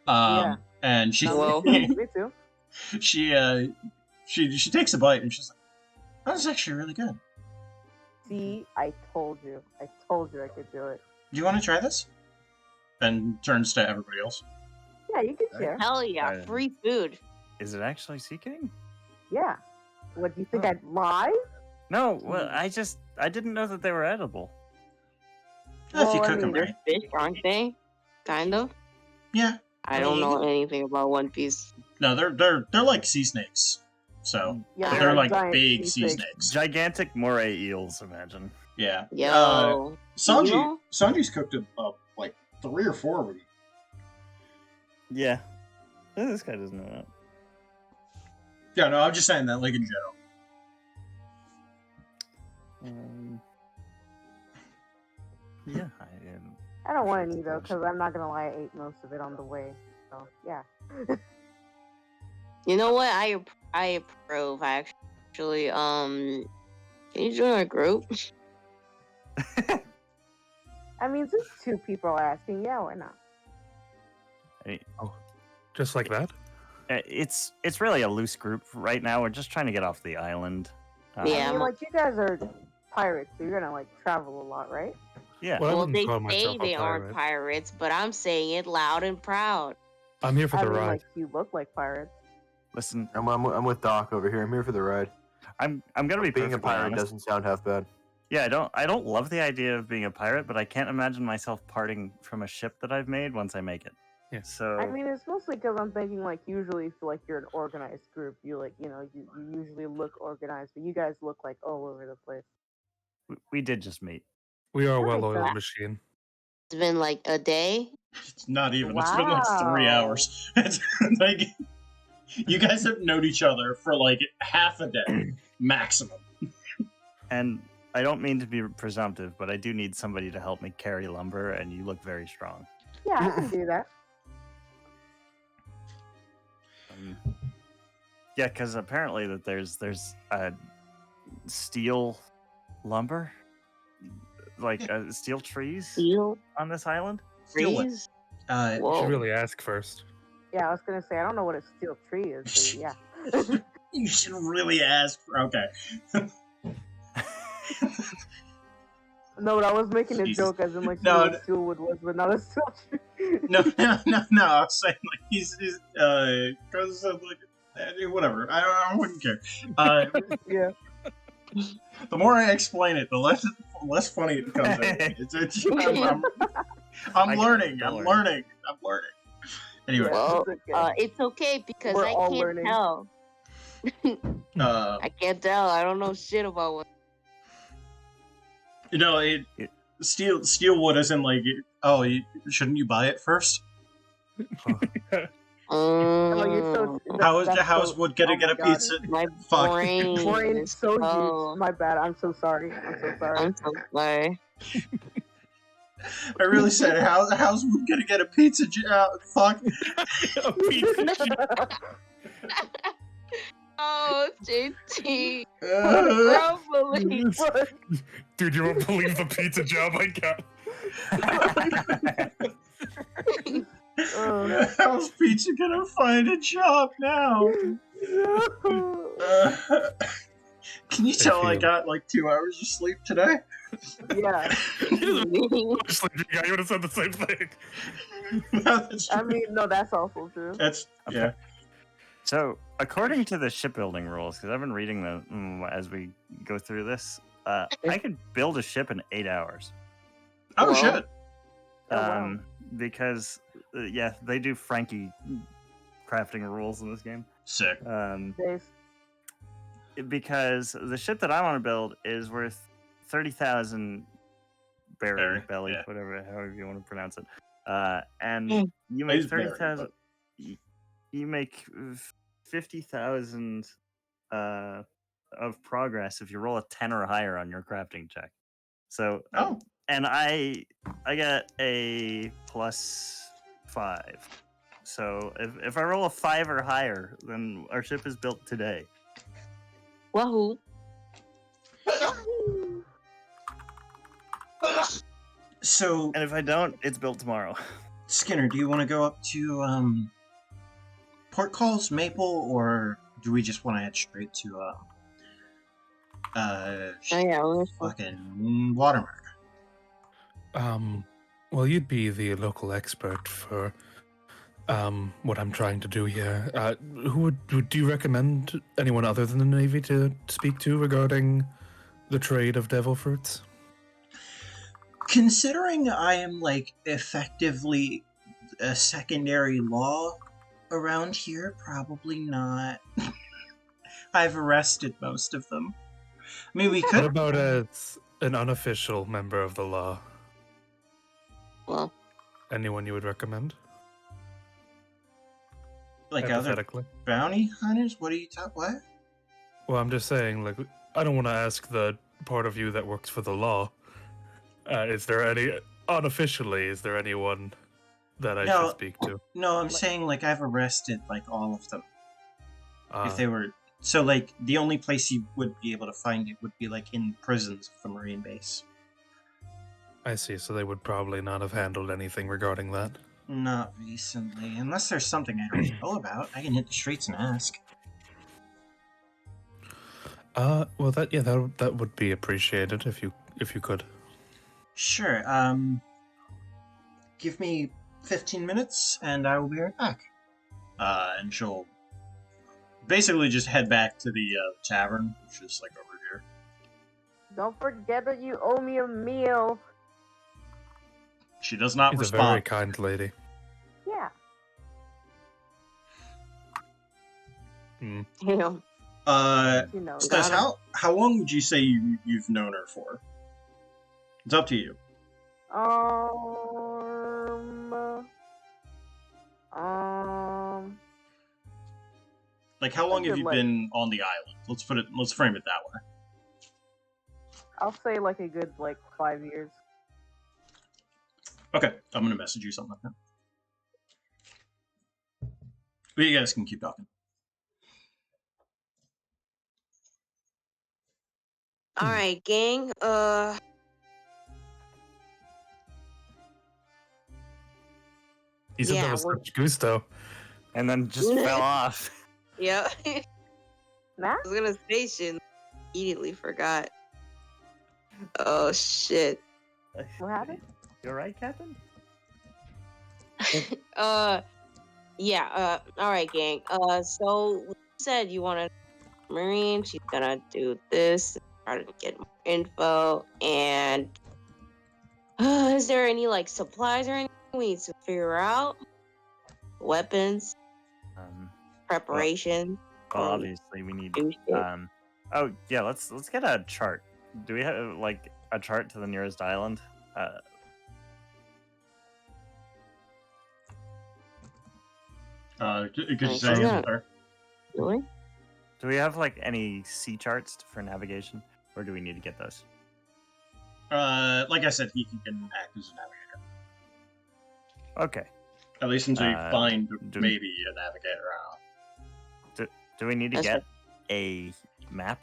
Yeah. And she Whoa. Me too. she takes a bite and she's like, "That was actually really good. See, I told you. I told you I could do it. Do you want to try this?" And turns to everybody else. Yeah, you can share. Hell yeah, Alright. free food. Is it actually Sea King? Yeah. What, do you think I'd lie? No, well, I didn't know that they were edible. If you Well, I cook them mean, right. Fish, aren't they? Kind of. Yeah. I don't know anything about One Piece. No, they're like sea snakes. So Yeah, they're like giant big sea snakes. snakes. Gigantic moray eels, imagine. Yeah. Yo. Sanji's cooked like 3 or 4 already. Yeah. This guy doesn't know that. Yeah, no, I'm just saying that like in general. Yeah, I don't want any though, because I'm not gonna lie, I ate most of it on the way. So yeah. You know what? I approve actually. Can you join our group? I mean, since 2 people are asking, yeah, why not? Just like that? It's really a loose group right now. We're just trying to get off the island. Yeah. I mean, like, you guys are pirates, so you're gonna like travel a lot, right? Yeah. Well, I Well, wouldn't they call say myself a they aren't pirate. pirates, but I'm saying it loud and proud. I'm here for I the mean, ride. like, you look like pirates. Listen, I'm with Doc over here. I'm here for the ride. I'm gonna be Being a perfectly pirate honest. doesn't sound half bad. Yeah, I don't love the idea of being a pirate, but I can't imagine myself parting from a ship that I've made once I make it. Yeah. So I mean, it's mostly because I'm thinking, like, usually if like you're an organized group, you like, you know, you usually look organized, but you guys look like all over the place. we did just meet. We are a That makes well-oiled sense. machine. It's been like a day. It's not even. It's been like 3 Wow. hours. It's like you guys have known each other for like half a day maximum. And I don't mean to be presumptive, but I do need somebody to help me carry lumber, and you look very strong. Yeah, I can do that. Yeah, because apparently that there's steel lumber, like steel trees Steel on this island. Steal what? trees. You Whoa. should really ask first. Yeah, I was gonna say I don't know what a steel tree is, but yeah. You should really ask for. Okay. No, but I was making a Jesus. joke as in like No, what steel wood was, but not a steel tree. No. I was saying like he's because like whatever. I wouldn't care. Yeah. The more I explain it, the less funny it becomes. I'm learning. Don't I'm worry. learning. Anyway, Yeah. Well, It's okay. it's okay because We're I all can't learning. tell. I can't tell. I don't know shit about what. you know, Steelwood isn't like, oh, shouldn't you buy it first? Oh, you're so. How's Wood gonna oh get my a God. pizza? My Fuck. brain Brain is so so. huge. My bad. I'm so sorry. I'm so sorry. I'm so sorry. I really said, how's Wood gonna get a pizza? Fuck. A pizza. Oh, JT. Uh, Probably. Dude, you won't believe the pizza job I got. how's Pizza gonna find a job now? Can you tell I got like 2 hours of sleep today? Yeah. Sleeping guy, you would have said the same thing. That's I true. mean, no, that's also true. That's yeah. So, according to the shipbuilding rules, because I've been reading them as we go through this, I could build a ship in 8 hours. Oh Well, shit. Oh, wow. Because, yeah, they do Frankie crafting rules in this game. Sick. Days. Because the ship that I want to build is worth 30,000 Berry, belly, yeah. whatever, however you want to pronounce it. And Mm. you make It's berry, 30,000. You make 50,000 of progress if you roll a 10 or higher on your crafting check. So, Oh. and I got a +5. So if I roll a 5 or higher, then our ship is built today. Wahoo. So And if I don't, it's built tomorrow. Skinner, do you want to go up to Port Calls, Maple, or do we just want to head straight to Oh, yeah, fucking Watermark? Well, you'd be the local expert for what I'm trying to do here. Who do you recommend anyone other than the Navy to speak to regarding the trade of devil fruits? Considering I am like effectively a secondary law around here, probably not. I've arrested most of them. I mean, we What could. about as an unofficial member of the law? well, Anyone you would recommend? Like other Hypothetically. bounty hunters? What are you talking? What? Well, I'm just saying, like, I don't want to ask the part of you that works for the law. Is there unofficially, is there anyone that I No. should speak to? No, I'm saying like I've arrested like all of them. If Uh, they were so like the only place you would be able to find it would be like in prisons of the Marine base. I see, so they would probably not have handled anything regarding that. Not recently, unless there's something I don't know about. I can hit the streets and ask. Well, that would be appreciated if you could. Sure. Give me 15 minutes, and I will be right back. And she'll basically just head back to the tavern, which is like over here. Don't forget that you owe me a meal. She does not She's a very respond. kind lady. Yeah. Hmm. damn. You know. Stas, Got how long would you say you've known her for? It's up to you. Like, how long have you Like- been on the island? Let's frame it that way. I'll say like a good 5 years. Okay, I'm gonna message you something like that. But you guys can keep talking. All right, gang. He said Yeah, that was we're- such gusto. And then just fell off. Yeah. I Nah? was gonna station. Immediately forgot. Oh shit. What happened? You're right, Captain? Yeah, all right, gang. So you said you want a Marine, she's gonna do this. try to get more info. And is there any like supplies or anything we need to figure out? Weapons, preparation. Well, obviously we need. do shit. Oh yeah, let's get a chart. Do we have like a chart to the nearest island? Could you Nice. say Yeah. there? Do we? Do we have like any sea charts for navigation, or do we need to get those? Like I said, he can act as a navigator. Okay. At least until you find do- maybe a navigator. Do we need to That's get a map?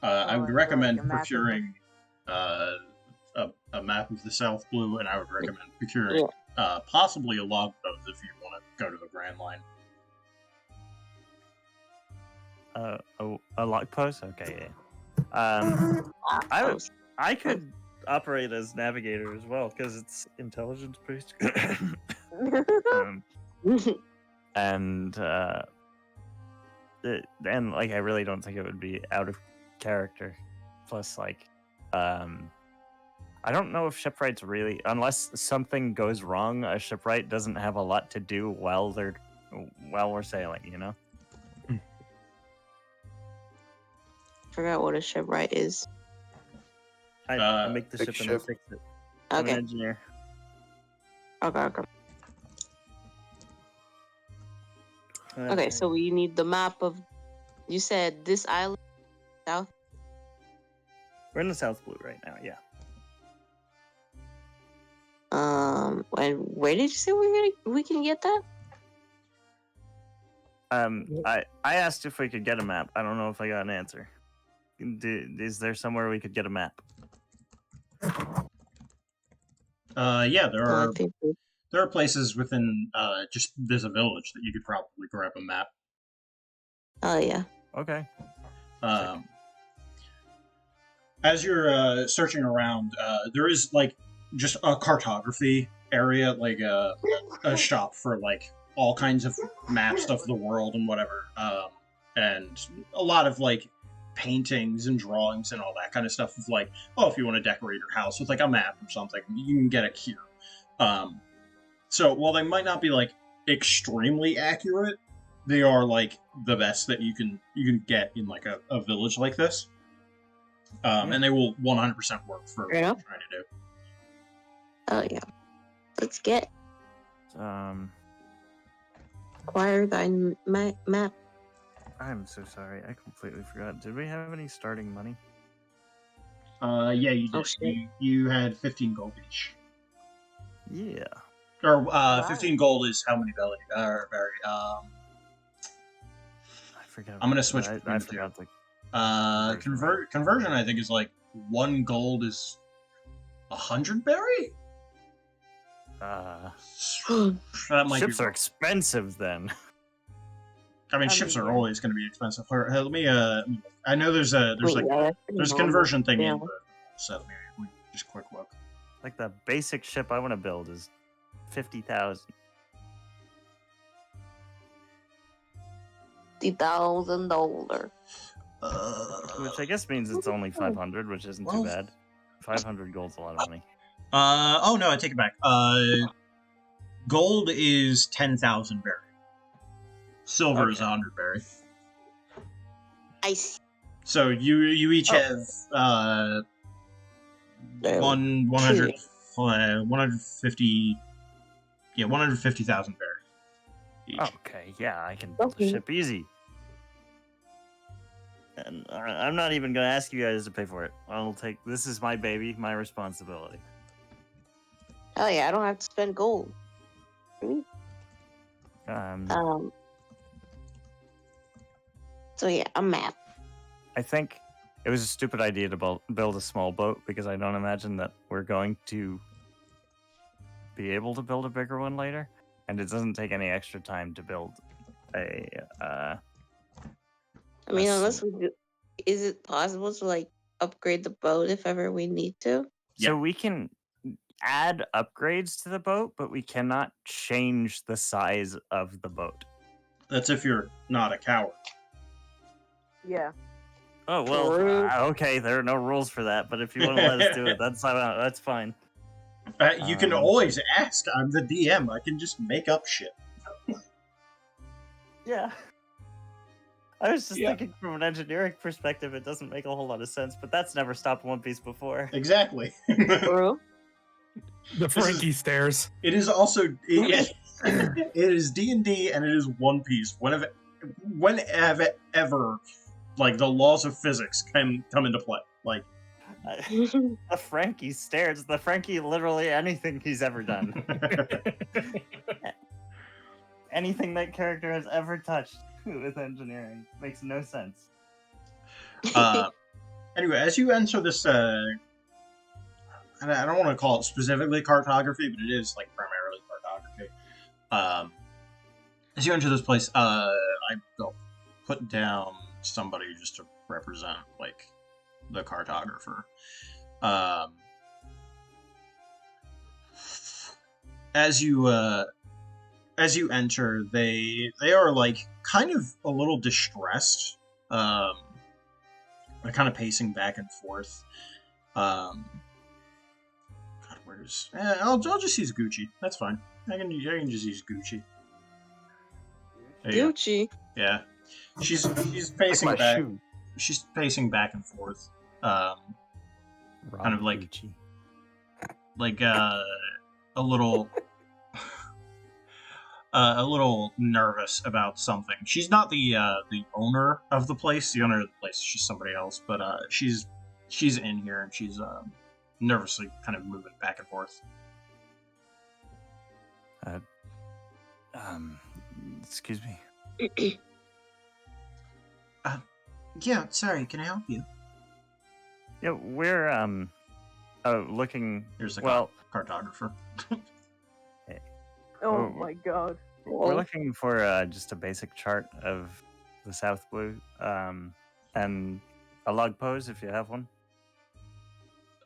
I would like recommend a map of the- procuring a map of the South Blue, and I would recommend procuring possibly a log boat if you want to go to the Grand Line. A log post? Okay, yeah. I could operate as navigator as well because it's intelligence based. And like I really don't think it would be out of character. Plus, like, I don't know if shipwrights really, unless something goes wrong, a shipwright doesn't have a lot to do while we're sailing. You know. Forgot what a shipwright is. I make the fix ship and then ship. fix it. I'm Okay. an engineer. Okay. Okay, so we need the map of. You said this island, south. We're in the South Blue right now. Yeah. And where did you say we can get that? I asked if we could get a map. I don't know if I got an answer. Is there somewhere we could get a map? Yeah, there I are think there are places within just this village that you could probably grab a map. Oh yeah. Okay. As you're searching around, there is like just a cartography area, like a shop for like all kinds of maps of the world and whatever, and a lot of like paintings and drawings and all that kind of stuff. Of like, oh, if you want to decorate your house with like a map or something, you can get it here. So while they might not be like extremely accurate, they are like the best that you can get in like a village like this. And they will 100% work for what you're trying to do. Oh yeah. Let's get acquire thy map. I'm so sorry. I completely forgot. Did we have any starting money? Yeah, you did. Oh, shit. You had 15 gold each. Yeah. Or 15 gold is how many belly? Berry. I forgot. I'm gonna switch I between the two. forgot the Conversion, I think, is like 1 gold is 100 berry. That might ships be are wrong. expensive then. I mean, ships are always going to be expensive. Let me. I know there's a conversion thing in the set. Let me just quick look. Like the basic ship I want to build is 50,000. $50,000. Which I guess means it's only 500, which isn't too bad. 500 gold's a lot of money. Oh no, I take it back. Gold is 10,000 berry. Silver is 100 berry. I see. So you each have 150. Yeah, 150,000 berry. Each. Okay, yeah, I can build a ship easy. And I'm not even gonna ask you guys to pay for it. This is my baby, my responsibility. Oh yeah, I don't have to spend gold. So yeah, a map. I think it was a stupid idea to build a small boat because I don't imagine that we're going to be able to build a bigger one later, and it doesn't take any extra time to build a. I mean, unless we do, is it possible to like upgrade the boat if ever we need to? So we can add upgrades to the boat, but we cannot change the size of the boat. That's if you're not a coward. Yeah. Oh well, True. okay. There are no rules for that, but if you want to let us do it, that's fine. You can always ask. I'm the DM. I can just make up shit. Yeah. I was just Yeah. thinking from an engineering perspective, it doesn't make a whole lot of sense, but that's never stopped One Piece before. Exactly. True. The Frankie stairs. It is also it is D&D and it is One Piece. Whenever ever like the laws of physics come into play. Like The Frankie stares. The Frankie literally anything he's ever done. Anything that character has ever touched with engineering makes no sense. Anyway, as you enter this and I don't want to call it specifically cartography, but it is like primarily cartography. As you enter this place, I'll put down somebody just to represent like the cartographer. As you enter, they are like kind of a little distressed. They're kind of pacing back and forth. God, where's? I'll just use Gucci. That's fine. I can just use Gucci. There you go. Gucci. Yeah, she's pacing my back. shoe. She's pacing back and forth. Kind of like Gucci. a little a little nervous about something. She's not the owner of the place. The owner of the place, she's somebody else. But she's in here and she's nervously kind of moving back and forth. Excuse me. Yeah, sorry. Can I help you? Yeah, we're looking. Here's the Well, cartographer. Oh my god. we're looking for just a basic chart of the South Blue, and a log pose if you have one.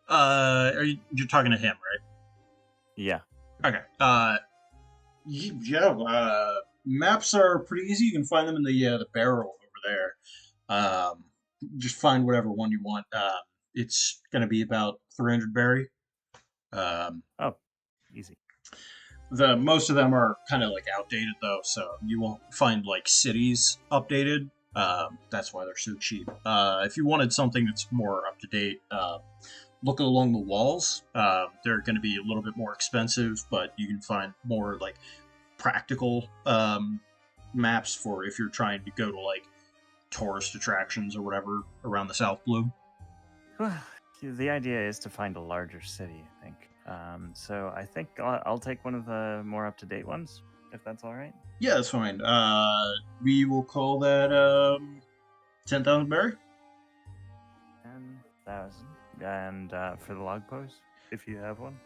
You're talking to him, right? Yeah. Okay. Maps are pretty easy. You can find them in the barrel over there. Just find whatever one you want. It's gonna be about 300 berry. Easy. Most of them are kind of like outdated though, so you won't find like cities updated. That's why they're so cheap. If you wanted something that's more up to date, look along the walls. They're going to be a little bit more expensive, but you can find more like practical maps for if you're trying to go to like tourist attractions or whatever around the South Blue. The idea is to find a larger city, I think. So I think I'll take one of the more up-to-date ones, if that's all right. Yeah, that's fine. We will call that 10,000 berry. 10,000. And for the log pose, if you have one.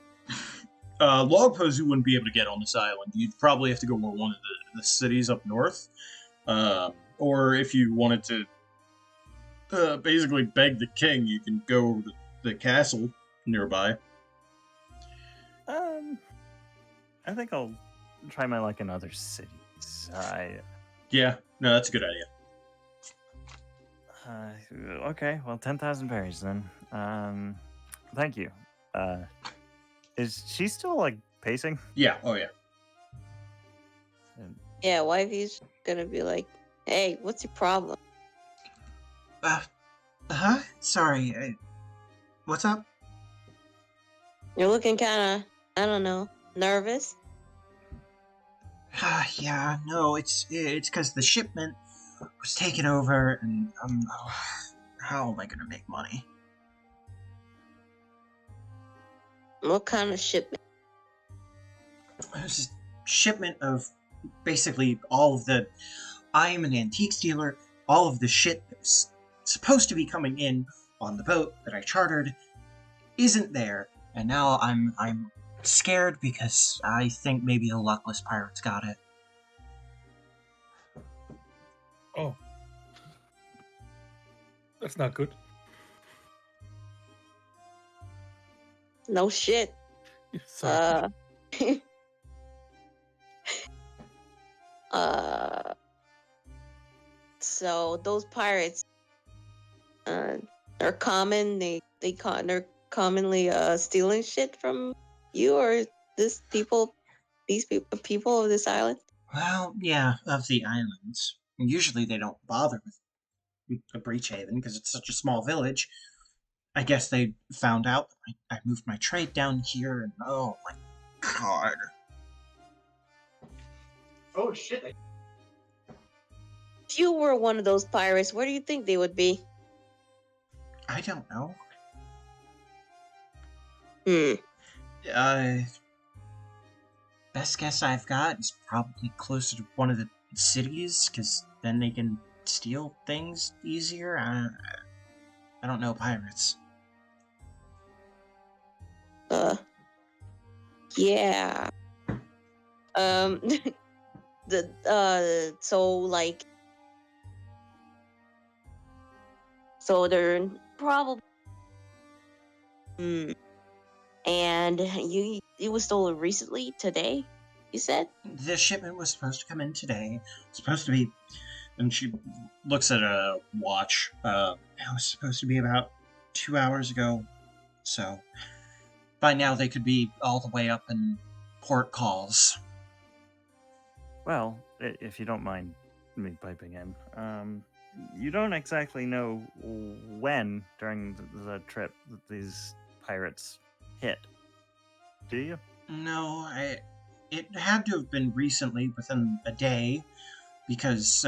Log pose you wouldn't be able to get on this island. You'd probably have to go to one of the cities up north. Or if you wanted to basically beg the king, you can go over to the castle nearby. I think I'll try my luck in other cities. Yeah, no, that's a good idea. Okay, well, 10,000 berries then. Thank you. Is she still like pacing? Yeah, oh yeah. Yeah, wifey's gonna be like, "Hey, what's your problem?" Sorry. What's up? You're looking kind of, I don't know, nervous. Yeah, no, it's because the shipment was taken over, and how am I gonna make money? What kind of shipment? It was a shipment of basically all of the. I'm an antiques dealer. All of the shit that's supposed to be coming in on the boat that I chartered isn't there, and now I'm scared because I think maybe the luckless pirates got it. Oh. That's not good. No shit. So, So those pirates, are common. They're commonly stealing shit from you or these people of this island. Well, yeah, of the islands. Usually they don't bother with a breach haven because it's such a small village. I guess they found out that I moved my trade down here, and oh my god. Oh shit! If you were one of those pirates, where do you think they would be? I don't know. Hmm. Best guess I've got is probably closer to one of the cities, because then they can steal things easier. I don't know pirates. Yeah. So they're probably. Hmm. And it was stolen recently, today, you said? The shipment was supposed to come in today. It's supposed to be, and she looks at a watch. It was supposed to be about 2 hours ago. So by now they could be all the way up in port calls. Well, if you don't mind me piping in, you don't exactly know when during the trip that these pirates hit, do you? No, it had to have been recently, within a day, because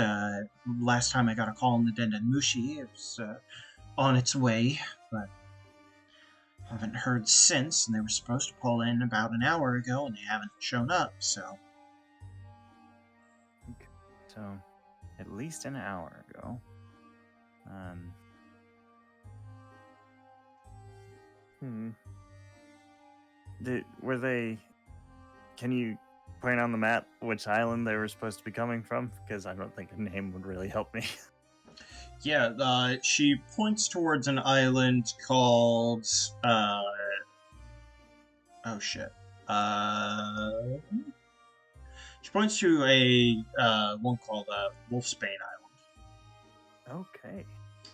last time I got a call on the Dendenmushi, it was on its way, but I haven't heard since, and they were supposed to pull in about an hour ago, and they haven't shown up, so... So, at least an hour ago. Were they... Can you point on the map which island they were supposed to be coming from? Because I don't think a name would really help me. Yeah, she points towards an island called, oh shit. She points to a, one called, Wolfsbane Island. Okay.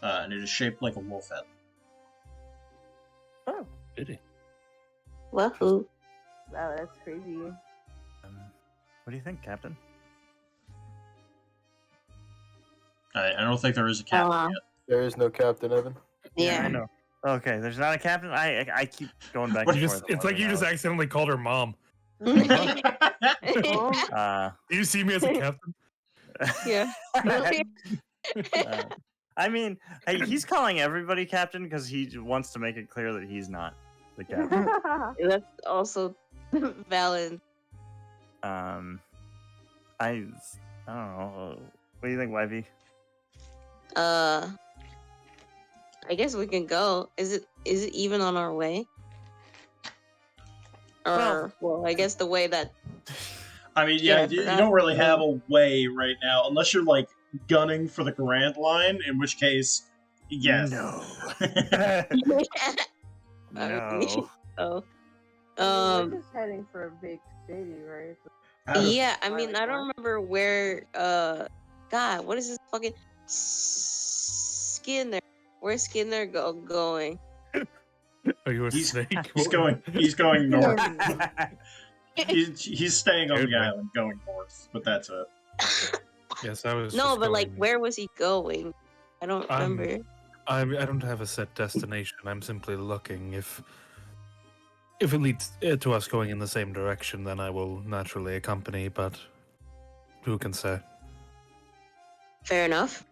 And it is shaped like a wolf head. Oh. Did he? Wahoo. Wow, that's crazy. What do you think, Captain? I don't think there is a captain yet. There is no Captain Evan. Yeah. I know. Okay, there's not a captain. I keep going back You and just, forth. it's like you just accidentally called her mom. Oh, Do you see me as a captain? Yeah. I mean, he's calling everybody captain because he wants to make it clear that he's not the captain. That's also valid. I don't know. What do you think, Wivey? I guess we can go. Is it even on our way? Or well, I guess the way that. I mean, Yeah, yeah, I you forgot. don't really have a way right now, unless you're, like, gunning for the Grand Line, in which case, yes. No. I No. mean, so, we're just heading for a big city, right? yeah, I mean, I don't remember where. God, what is this fucking Skinner? Where's Skinner going? Are you a He's- snake? He's going north. Yeah. He's staying on Good the man. island, going north, but that's it. Yes, I was. No, just but like, going- where was he going? I don't remember. I don't have a set destination. I'm simply looking. If it leads to us going in the same direction, then I will naturally accompany. But who can say? Fair enough.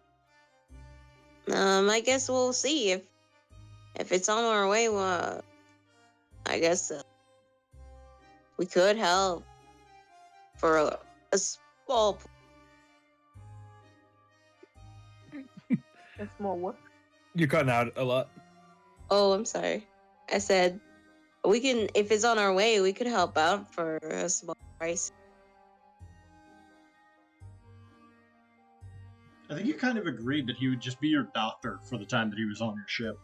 I guess we'll see if it's on our way. Well, I guess we could help for a small. A small what? You're cutting out a lot. Oh, I'm sorry. I said we can. If it's on our way, we could help out for a small price. I think you kind of agreed that he would just be your doctor for the time that he was on your ship.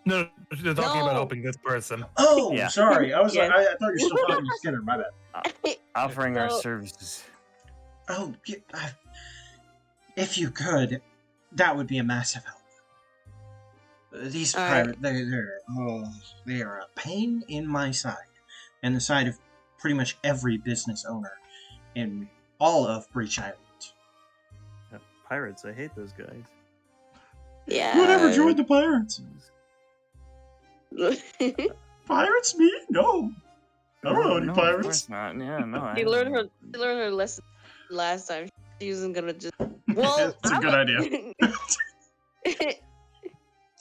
No, they're talking about No. helping this person. Oh, Yeah. sorry. I was Yeah. like, I thought you were still talking to Skinner. My bad. Offering our So- services. Oh, yeah, if you could, that would be a massive help. These All right. pirates, they are a pain in my side, and the side of pretty much every business owner in all of Breach Island. Pirates, I hate those guys. Yeah. Whatever, join the pirates. Pirates, me? No. I don't know any Of pirates. course not. Yeah, no. She learned her lesson last time. She wasn't gonna just. Well, It's a good idea.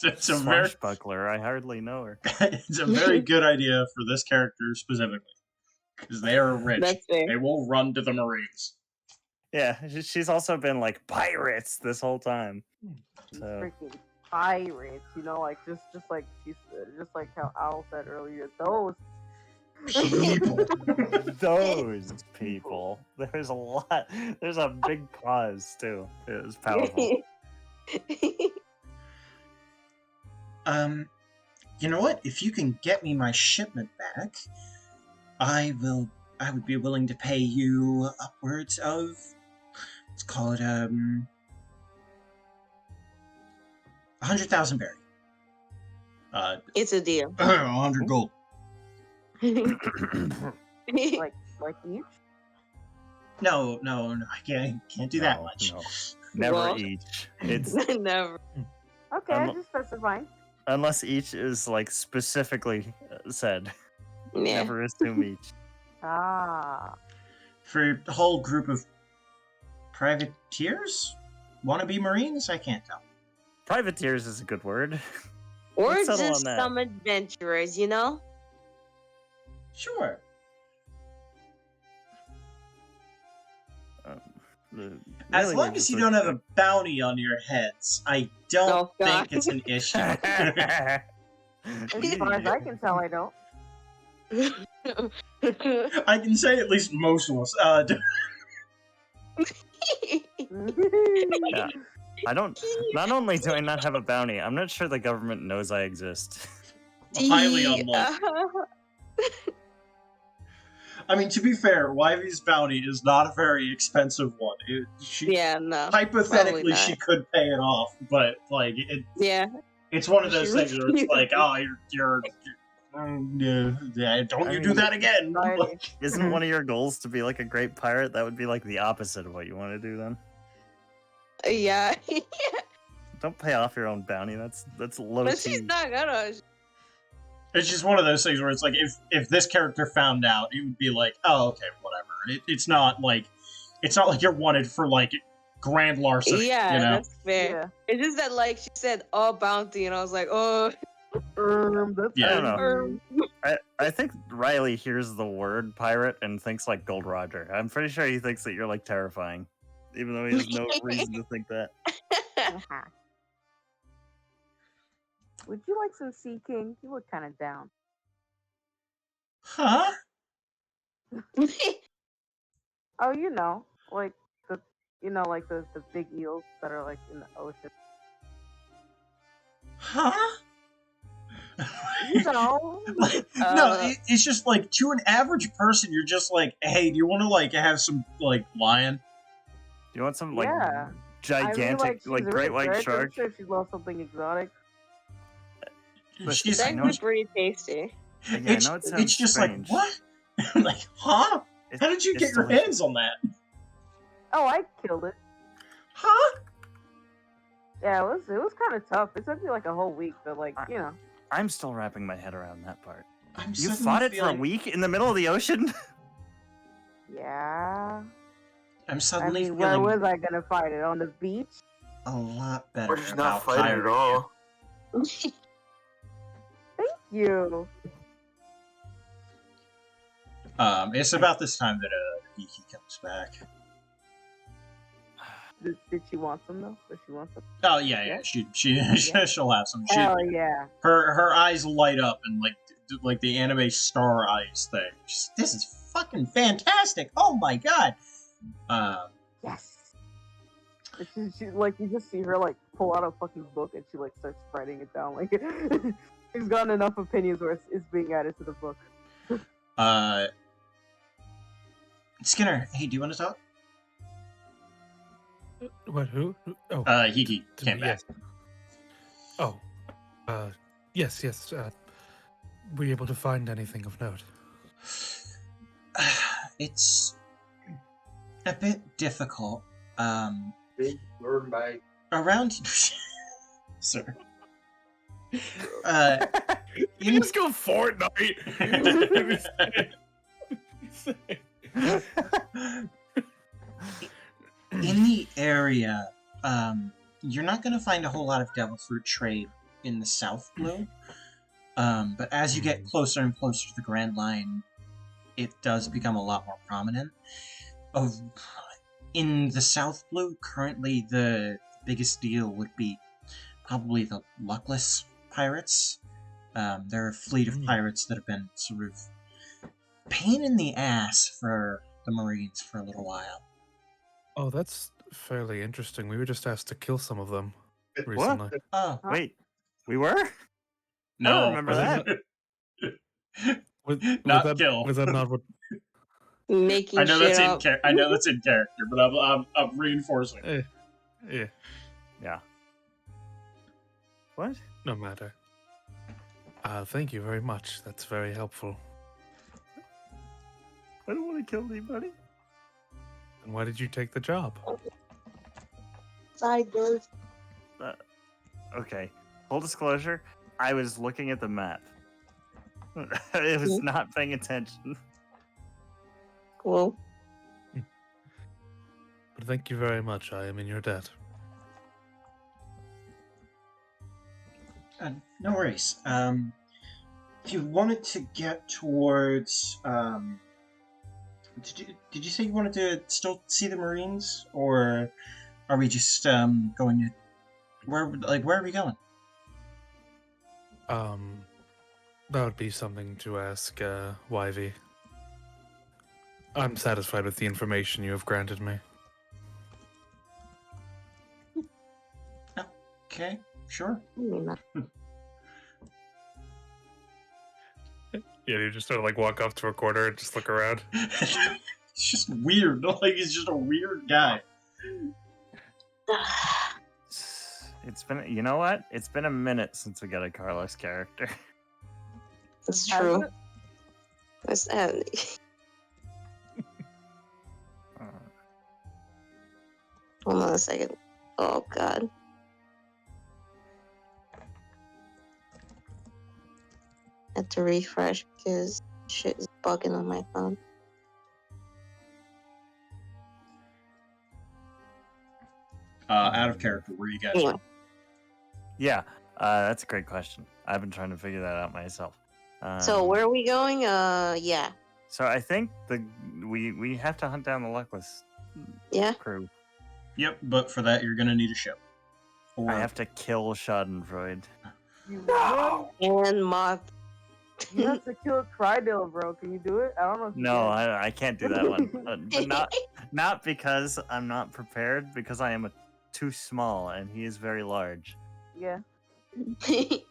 It's a very, Swashbuckler. I hardly know her. it's a very good idea for this character specifically, because they are rich. That's fair. They will run to the Marines. Yeah, she's also been like pirates this whole time. These So freaking pirates, you know, like just like she said, just like how Owl said earlier, those People. those people. There's a lot. There's a big cause too. It was powerful. You know what? If you can get me my shipment back, I would be willing to pay you upwards of, let's call it 100,000 berry. It's a deal. 100 gold. like each. No, I can't do that much. No, never Well, each. It's Never. Okay, I just specifying. unless each is like specifically said. Yeah. Never assume each. Ah, For a whole group of privateers, wannabe Marines, I can't tell. Privateers is a good word. Or Let's settle just on that. some adventurers, you know? Sure. As Really, long we're as just you like- don't have a bounty on your heads, I don't Oh, God. think it's an issue. as far as I can tell, I don't. I can say at least most of us. Yeah. I don't. Not only do I not have a bounty, I'm not sure the government knows I exist. Highly unlikely. I mean, to be fair, Wyvie's bounty is not a very expensive one. Yeah, no. Hypothetically, probably not. she could pay it off, but like Yeah. it's one of those She things where it's really- like, oh, you're don't I you do mean- that again? Right. Isn't one of your goals to be like a great pirate? That would be like the opposite of what you want to do then. Yeah. Don't pay off your own bounty. That's low But key. she's not gonna. It's just one of those things where it's like, if this character found out, it would be like, oh, okay, whatever. It's not like you're wanted for like grand larceny. Yeah, you know? that's fair. Yeah. It's just that, like, she said, "Oh, bounty," and I was like, "Oh." That's Yeah. I don't know. um, I think Riley hears the word pirate and thinks like Gold Roger. I'm pretty sure he thinks that you're like terrifying, even though he has no reason to think that. Would you like some Sea King? You look kind of down. Huh? Oh, you know, like like the big eels that are like in the ocean. Huh? You know, No, it's just like to an average person, you're just like, hey, do you want to like have some like lion? Do you want some like yeah. gigantic she's like a great rich, white right? shark? I'm sure she loves something exotic. She's I That'd know be it's- pretty tasty. Yeah, I know it sounds it's just strange. like what? Like, huh? It- How did you it's get your delicious. hands on that? Oh, I killed it. Huh? Yeah, it was kind of tough. It took me like a whole week, but like you know. I'm still wrapping my head around that part. I'm You suddenly fought it for a feeling- week in the middle of the ocean? Yeah. I'm I suddenly mean, where feeling was I gonna fight it? On the beach? a lot better Or just about not fighting at pirating. all. Thank you. It's about this time that Iki comes back. Did she want some though? Does she want some? Oh yeah. She'll have some. Hell yeah. Her eyes light up and like the anime star eyes thing. This is fucking fantastic! Oh my god! Yes. And she like you just see her like pull out a fucking book and she like starts writing it down. Like she's gotten enough opinions where it's being added to the book. Skinner, hey, do you want to talk? What? Who? Oh, Hiki to came me, back. yes. Oh, Yes. Were you able to find anything of note? It's a bit difficult. Big learn by Around, sir. You In just go Fortnite. in the area, you're not going to find a whole lot of devil fruit trade in the South Blue. But as you get closer and closer to the Grand Line, it does become a lot more prominent. In the South Blue, currently the biggest deal would be probably the Luckless Pirates. They're a fleet of pirates that have been sort of pain in the ass for the Marines for a little while. Oh, that's fairly interesting. We were just asked to kill some of them What? recently. Oh, Wait, we were? I no. don't remember that. Not kill. Was that not what? Making I know shit that's in up. I know that's in character, but I'm reinforcing. Yeah, Yeah. What? no matter. Thank you very much. That's very helpful. I don't want to kill anybody. And why did you take the job? Side doors. Okay. Full disclosure, I was looking at the map. I was not paying attention. Cool. But thank you very much. I am in your debt. No worries. If you wanted to get towards, did you say you wanted to still see the Marines, or are we just going to where are we going? That would be something to ask Yvy. I'm satisfied with the information you have granted me. Okay, sure. Yeah, you just sort of like walk off to a corner and just look around. It's just weird. Like he's just a weird guy. It's been, you know what? It's been a minute since we got a Carlos character. It's true. That's hold on a second. Oh god. I had to refresh because shit is bugging on my phone. Out of character, where you guys? Anyway. Yeah, that's a great question. I've been trying to figure that out myself. So where are we going? Yeah. So I think we have to hunt down the Luckless crew. Yep, but for that you're gonna need a ship. Or I have to kill Schadenfreude. No! And Moth. You have to kill Crydale, bro. Can you do it? I don't know if you No, can. I can't do that one. But not because I'm not prepared, because I am too small and he is very large. Yeah. We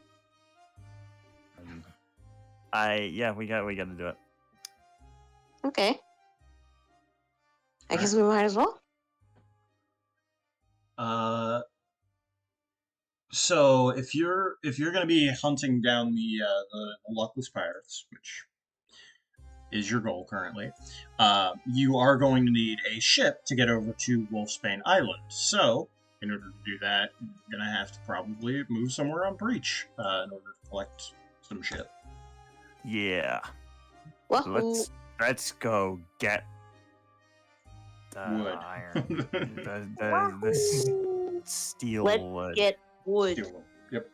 got to do it. Okay. I guess we might as well. So if you're gonna be hunting down the Luckless Pirates, which is your goal currently, you are going to need a ship to get over to Wolfsbane Island. So in order to do that, you're gonna have to probably move somewhere on Breach in order to collect some shit. Yeah. Wahoo. Let's go get Wood. iron. the steel Let's wood. get wood. Yep.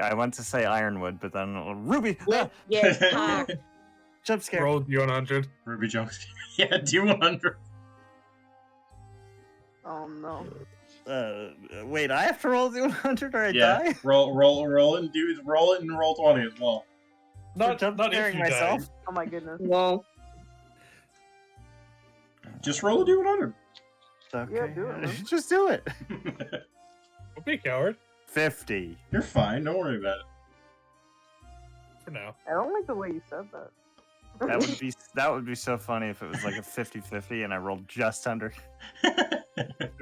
I want to say ironwood, but then Ruby. Let's get pie. Jump scare. Roll D100. Ruby Jones. Yeah, D100. Oh no. Wait, I have to roll the 100 or I Yeah, die? roll it and roll it and roll 20 as well. Not jump if scaring you myself. die. Oh my goodness. Well, Just roll a D100. Okay. Yeah, do it, man. Just do it. Don't be a coward 50. You're fine. Don't worry about it. for now. I don't like the way you said that. That would be so funny if it was like a 50-50 and I rolled just under. It's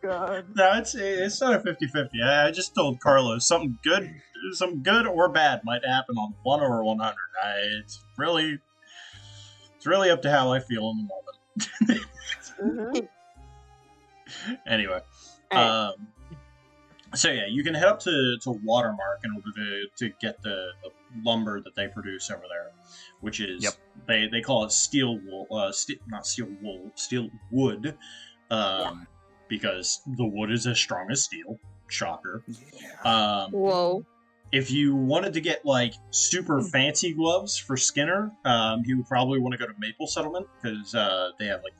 God. No, it's not a 50-50. I just told Carlos something good or bad might happen on 1 or 100. It's really up to how I feel in the moment. Mhm. Anyway, Alright. so yeah, you can head up to Watermark in order to get the lumber that they produce over there, which is Yep. they call it steel wood, because the wood is as strong as steel. Shocker. Whoa. If you wanted to get like super fancy gloves for Skinner, he would probably want to go to Maple Settlement because they have like